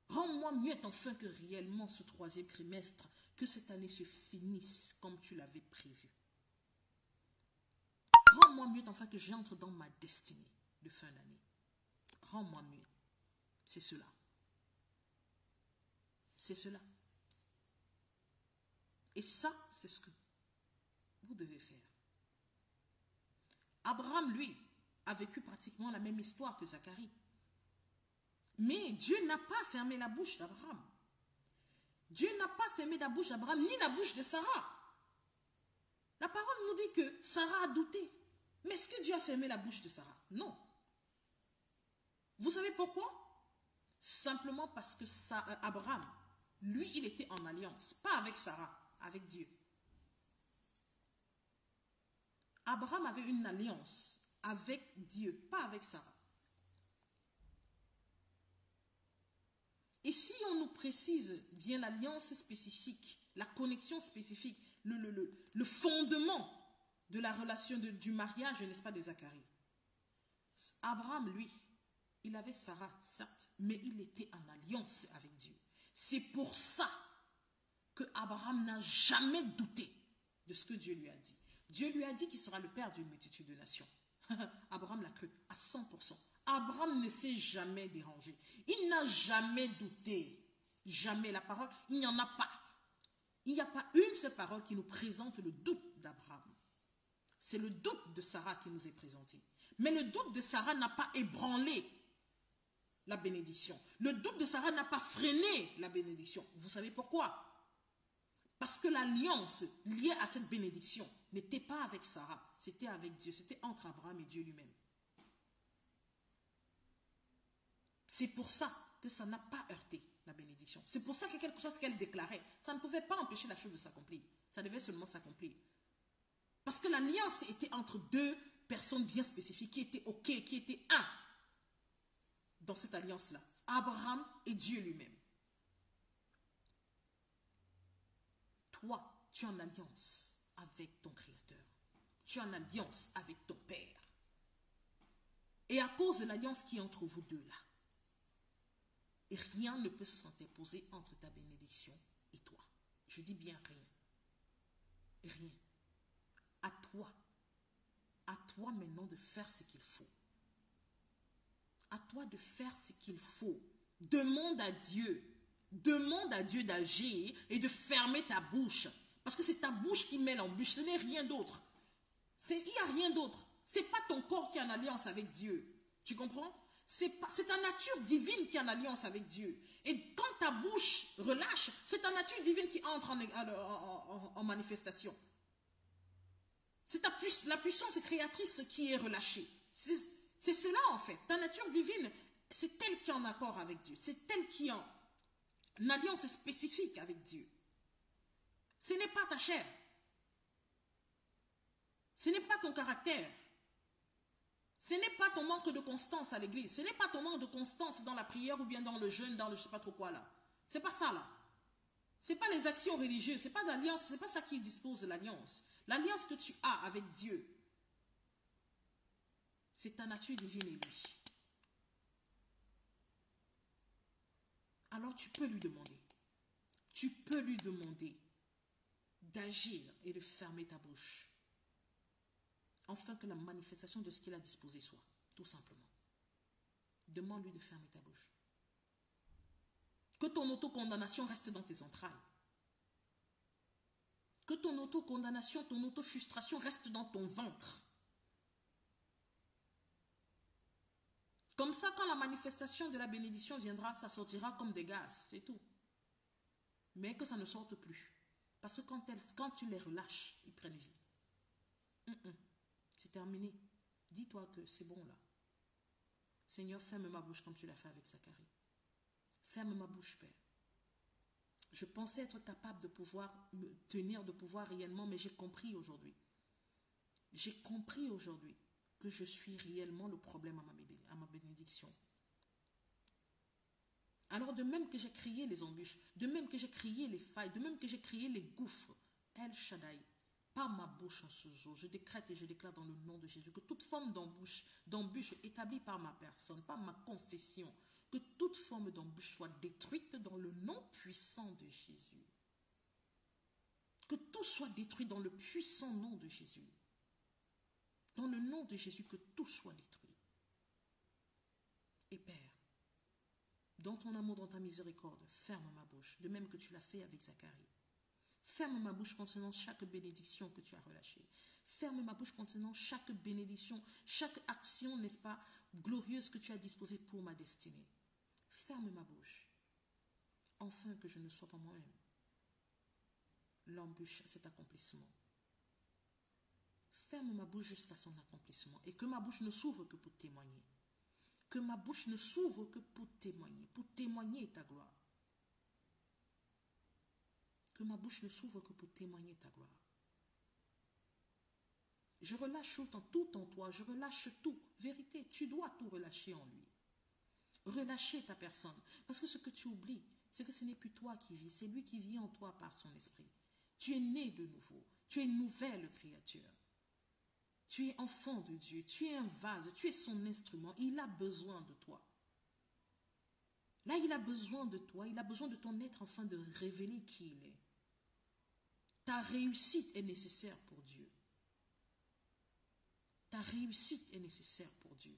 S1: Rends-moi muette, afin que réellement ce troisième trimestre, que cette année se finisse comme tu l'avais prévu. Rends-moi muette, afin que j'entre dans ma destinée de fin d'année. Rends-moi muette. c'est cela. C'est cela. Et ça, c'est ce que vous devez faire. Abraham, lui, a vécu pratiquement la même histoire que Zacharie. Mais Dieu n'a pas fermé la bouche d'Abraham. Dieu n'a pas fermé la bouche d'Abraham, ni la bouche de Sarah. La parole nous dit que Sarah a douté. Mais est-ce que Dieu a fermé la bouche de Sarah? Non. Vous savez pourquoi? Simplement parce que Abraham, lui, il était en alliance. Pas avec Sarah, avec Dieu. Abraham avait une alliance avec Dieu, pas avec Sarah. Et si on nous précise bien l'alliance spécifique, la connexion spécifique, le fondement de la relation du mariage, n'est-ce pas, de Zacharie. Abraham, lui, il avait Sarah, certes, mais il était en alliance avec Dieu. C'est pour ça que Abraham n'a jamais douté de ce que Dieu lui a dit. Dieu lui a dit qu'il sera le père d'une multitude de nations. Abraham l'a cru à 100%. Abraham ne s'est jamais dérangé. Il n'a jamais douté. Jamais. La parole, il n'y en a pas. Il n'y a pas une seule parole qui nous présente le doute d'Abraham. C'est le doute de Sarah qui nous est présenté. Mais le doute de Sarah n'a pas ébranlé la bénédiction. Le doute de Sarah n'a pas freiné la bénédiction. Vous savez pourquoi? Parce que l'alliance liée à cette bénédiction n'était pas avec Sarah, c'était avec Dieu, c'était entre Abraham et Dieu lui-même. C'est pour ça que ça n'a pas heurté la bénédiction. C'est pour ça que quelque chose qu'elle déclarait, ça ne pouvait pas empêcher la chose de s'accomplir. Ça devait seulement s'accomplir. Parce que l'alliance était entre deux personnes bien spécifiques qui étaient OK, qui étaient un dans cette alliance-là. Abraham et Dieu lui-même. Toi, tu es en alliance avec ton Créateur. Tu es en alliance avec ton Père. Et à cause de l'alliance qui est entre vous deux là, rien ne peut s'interposer entre ta bénédiction et toi. Je dis bien rien. Rien. À toi maintenant de faire ce qu'il faut. À toi de faire ce qu'il faut. Demande à Dieu d'agir et de fermer ta bouche. Parce que c'est ta bouche qui met l'embûche, ce n'est rien d'autre. Il n'y a rien d'autre. Ce n'est pas ton corps qui est en alliance avec Dieu. Tu comprends? C'est ta nature divine qui est en alliance avec Dieu. Et quand ta bouche relâche, c'est ta nature divine qui entre en manifestation. C'est la puissance créatrice qui est relâchée. C'est cela en fait. Ta nature divine, c'est elle qui est en accord avec Dieu. C'est elle qui est en alliance spécifique avec Dieu. Ce n'est pas ta chair. Ce n'est pas ton caractère. Ce n'est pas ton manque de constance à l'église. Ce n'est pas ton manque de constance dans la prière ou bien dans le jeûne, dans le je ne sais pas trop quoi là. C'est pas ça là. Ce n'est pas les actions religieuses. Ce n'est pas l'alliance. Ce n'est pas ça qui dispose de l'alliance. L'alliance que tu as avec Dieu, c'est ta nature divine et lui. Alors tu peux lui demander. Tu peux lui demander d'agir et de fermer ta bouche. Afin que la manifestation de ce qu'il a disposé soit, tout simplement. Demande-lui de fermer ta bouche. Que ton autocondamnation reste dans tes entrailles. Que ton autocondamnation, ton autofrustration reste dans ton ventre. Comme ça, quand la manifestation de la bénédiction viendra, ça sortira comme des gaz, c'est tout. Mais que ça ne sorte plus. Parce que quand tu les relâches, ils prennent vie. C'est terminé. Dis-toi que c'est bon là. Seigneur, ferme ma bouche comme tu l'as fait avec Zacharie. Ferme ma bouche, Père. Je pensais être capable de pouvoir me tenir, de pouvoir réellement, mais j'ai compris aujourd'hui. J'ai compris aujourd'hui que je suis réellement le problème à ma bénédiction. Alors de même que j'ai créé les embûches, de même que j'ai créé les failles, de même que j'ai créé les gouffres, El Shaddai, par ma bouche en ce jour, je décrète et je déclare dans le nom de Jésus que toute forme d'embûche établie par ma personne, par ma confession, que toute forme d'embûche soit détruite dans le nom puissant de Jésus. Que tout soit détruit dans le puissant nom de Jésus. Dans le nom de Jésus, que tout soit détruit. Et Père, Dans ton amour, dans ta miséricorde, ferme ma bouche, de même que tu l'as fait avec Zacharie. Ferme ma bouche concernant chaque bénédiction que tu as relâchée. Ferme ma bouche concernant chaque bénédiction, chaque action, n'est-ce pas, glorieuse que tu as disposée pour ma destinée. Ferme ma bouche, afin que je ne sois pas moi-même l'embûche à cet accomplissement. Ferme ma bouche jusqu'à son accomplissement et que ma bouche ne s'ouvre que pour témoigner. Que ma bouche ne s'ouvre que pour témoigner ta gloire. Que ma bouche ne s'ouvre que pour témoigner ta gloire. Je relâche tout en toi, je relâche tout. Vérité, tu dois tout relâcher en lui. Relâcher ta personne. Parce que ce que tu oublies, c'est que ce n'est plus toi qui vis, c'est lui qui vit en toi par son esprit. Tu es né de nouveau, tu es une nouvelle créature. Tu es enfant de Dieu, tu es un vase, tu es son instrument. Il a besoin de toi. Là, il a besoin de toi, il a besoin de ton être afin de révéler qui il est. Ta réussite est nécessaire pour Dieu. Ta réussite est nécessaire pour Dieu.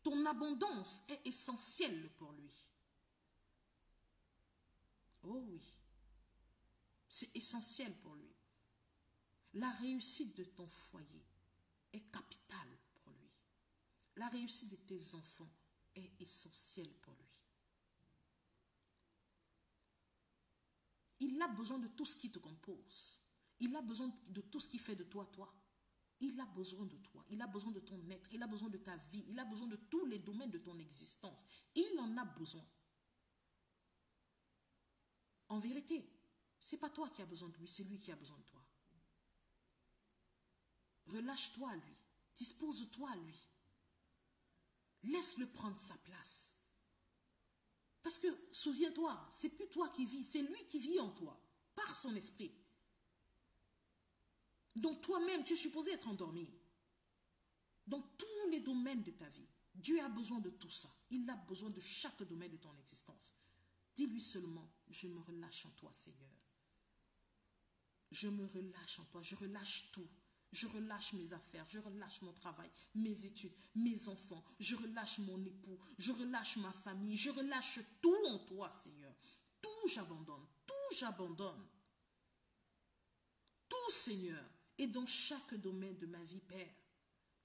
S1: Ton abondance est essentielle pour lui. Oh oui, c'est essentiel pour lui. La réussite de ton foyer est capitale pour lui. La réussite de tes enfants est essentielle pour lui. Il a besoin de tout ce qui te compose. Il a besoin de tout ce qui fait de toi, toi. Il a besoin de toi. Il a besoin de ton être. Il a besoin de ta vie. Il a besoin de tous les domaines de ton existence. Il en a besoin. En vérité, ce n'est pas toi qui as besoin de lui, c'est lui qui a besoin de toi. Relâche-toi à lui. Dispose-toi à lui. Laisse-le prendre sa place. Parce que, souviens-toi, c'est plus toi qui vis, c'est lui qui vit en toi, par son esprit. Donc toi-même, tu es supposé être endormi. Dans tous les domaines de ta vie, Dieu a besoin de tout ça. Il a besoin de chaque domaine de ton existence. Dis-lui seulement, je me relâche en toi, Seigneur. Je me relâche en toi, je relâche tout. Je relâche mes affaires, je relâche mon travail, mes études, mes enfants. Je relâche mon époux, je relâche ma famille. Je relâche tout en toi, Seigneur. Tout j'abandonne, tout j'abandonne. Tout, Seigneur, et dans chaque domaine de ma vie, Père.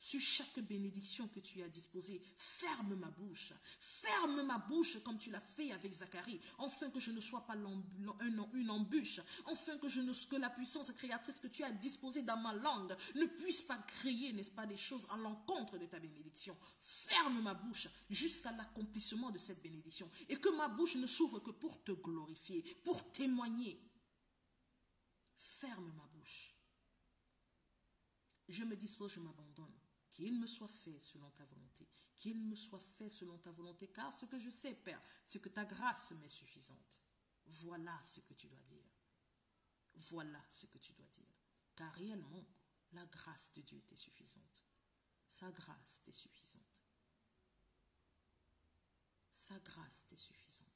S1: Sur chaque bénédiction que tu as disposée, ferme ma bouche. Ferme ma bouche comme tu l'as fait avec Zacharie, afin que je ne sois pas une embûche, afin que la puissance créatrice que tu as disposée dans ma langue ne puisse pas créer, n'est-ce pas, des choses à l'encontre de ta bénédiction. Ferme ma bouche jusqu'à l'accomplissement de cette bénédiction et que ma bouche ne s'ouvre que pour te glorifier, pour témoigner. Ferme ma bouche. Je me dispose, je m'abandonne. Qu'il me soit fait selon ta volonté. Qu'il me soit fait selon ta volonté. Car ce que je sais, Père, c'est que ta grâce m'est suffisante. Voilà ce que tu dois dire. Voilà ce que tu dois dire. Car réellement, la grâce de Dieu t'est suffisante. Sa grâce t'est suffisante. Sa grâce t'est suffisante.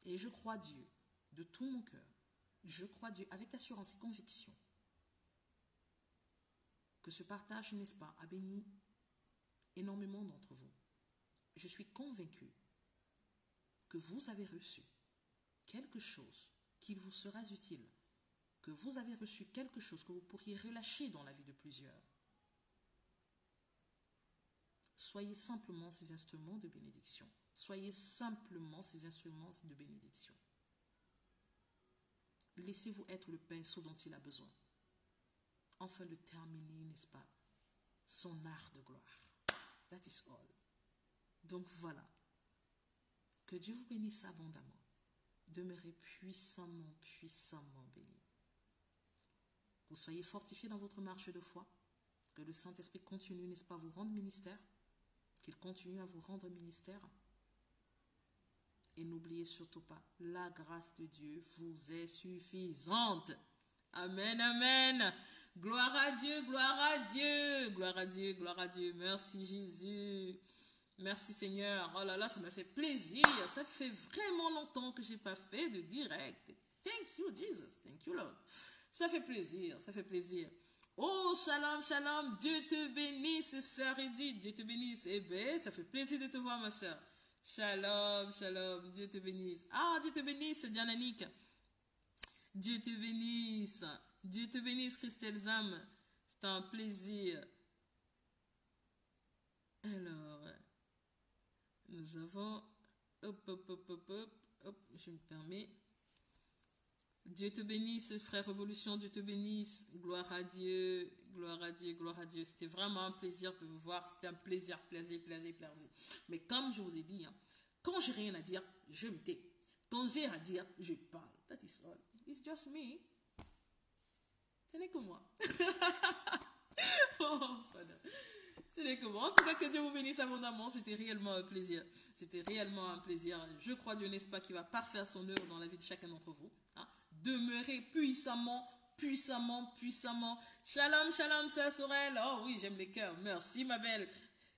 S1: Et je crois Dieu de tout mon cœur. Je crois Dieu avec assurance et conviction que ce partage, n'est-ce pas, a béni énormément d'entre vous. Je suis convaincue que vous avez reçu quelque chose qui vous sera utile, que vous avez reçu quelque chose que vous pourriez relâcher dans la vie de plusieurs. Soyez simplement ces instruments de bénédiction. Soyez simplement ces instruments de bénédiction. Laissez-vous être le pinceau dont il a besoin, afin de terminer, n'est-ce pas, son art de gloire. That is all. Donc voilà. Que Dieu vous bénisse abondamment. Demeurez puissamment, puissamment bénis. Vous soyez fortifiés dans votre marche de foi. Que le Saint-Esprit continue, n'est-ce pas, à vous rendre ministère. Qu'il continue à vous rendre ministère. Et n'oubliez surtout pas, la grâce de Dieu vous est suffisante. Amen, amen. Gloire à Dieu, gloire à Dieu, gloire à Dieu, gloire à Dieu. Merci Jésus. Merci Seigneur. Oh là là, ça m'a fait plaisir. Ça fait vraiment longtemps que je n'ai pas fait de direct. Thank you Jesus. Thank you Lord. Ça fait plaisir, ça fait plaisir. Oh, shalom, shalom. Dieu te bénisse, sœur Edith. Dieu te bénisse. Eh bien, ça fait plaisir de te voir, ma sœur. Shalom, shalom. Dieu te bénisse. Ah, Dieu te bénisse, Diananique. Dieu te bénisse. Dieu te bénisse, Christelle Zam. C'est un plaisir. Alors, nous avons... Hop, je me permets. Dieu te bénisse, frère Révolution, Dieu te bénisse. Gloire à Dieu, gloire à Dieu, gloire à Dieu. C'était vraiment un plaisir de vous voir. C'était un plaisir. Mais comme je vous ai dit, hein, quand j'ai rien à dire, je me tais. Quand j'ai à dire, je parle. That is all. It's just me. Ce n'est que moi. Oh, ce n'est que moi. En tout cas, que Dieu vous bénisse abondamment. C'était réellement un plaisir. C'était réellement un plaisir. Je crois, Dieu, n'est-ce pas, qu'il va parfaire son œuvre dans la vie de chacun d'entre vous. Hein? Demeurez puissamment. Shalom, shalom, sœur Sorel. Oh oui, j'aime les cœurs. Merci, ma belle.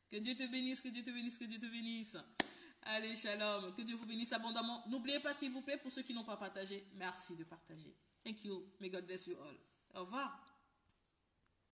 S1: Que Dieu te bénisse, que Dieu te bénisse, que Dieu te bénisse. Allez, shalom. Que Dieu vous bénisse abondamment. N'oubliez pas, s'il vous plaît, pour ceux qui n'ont pas partagé, merci de partager. Thank you. May God bless you all. Au revoir.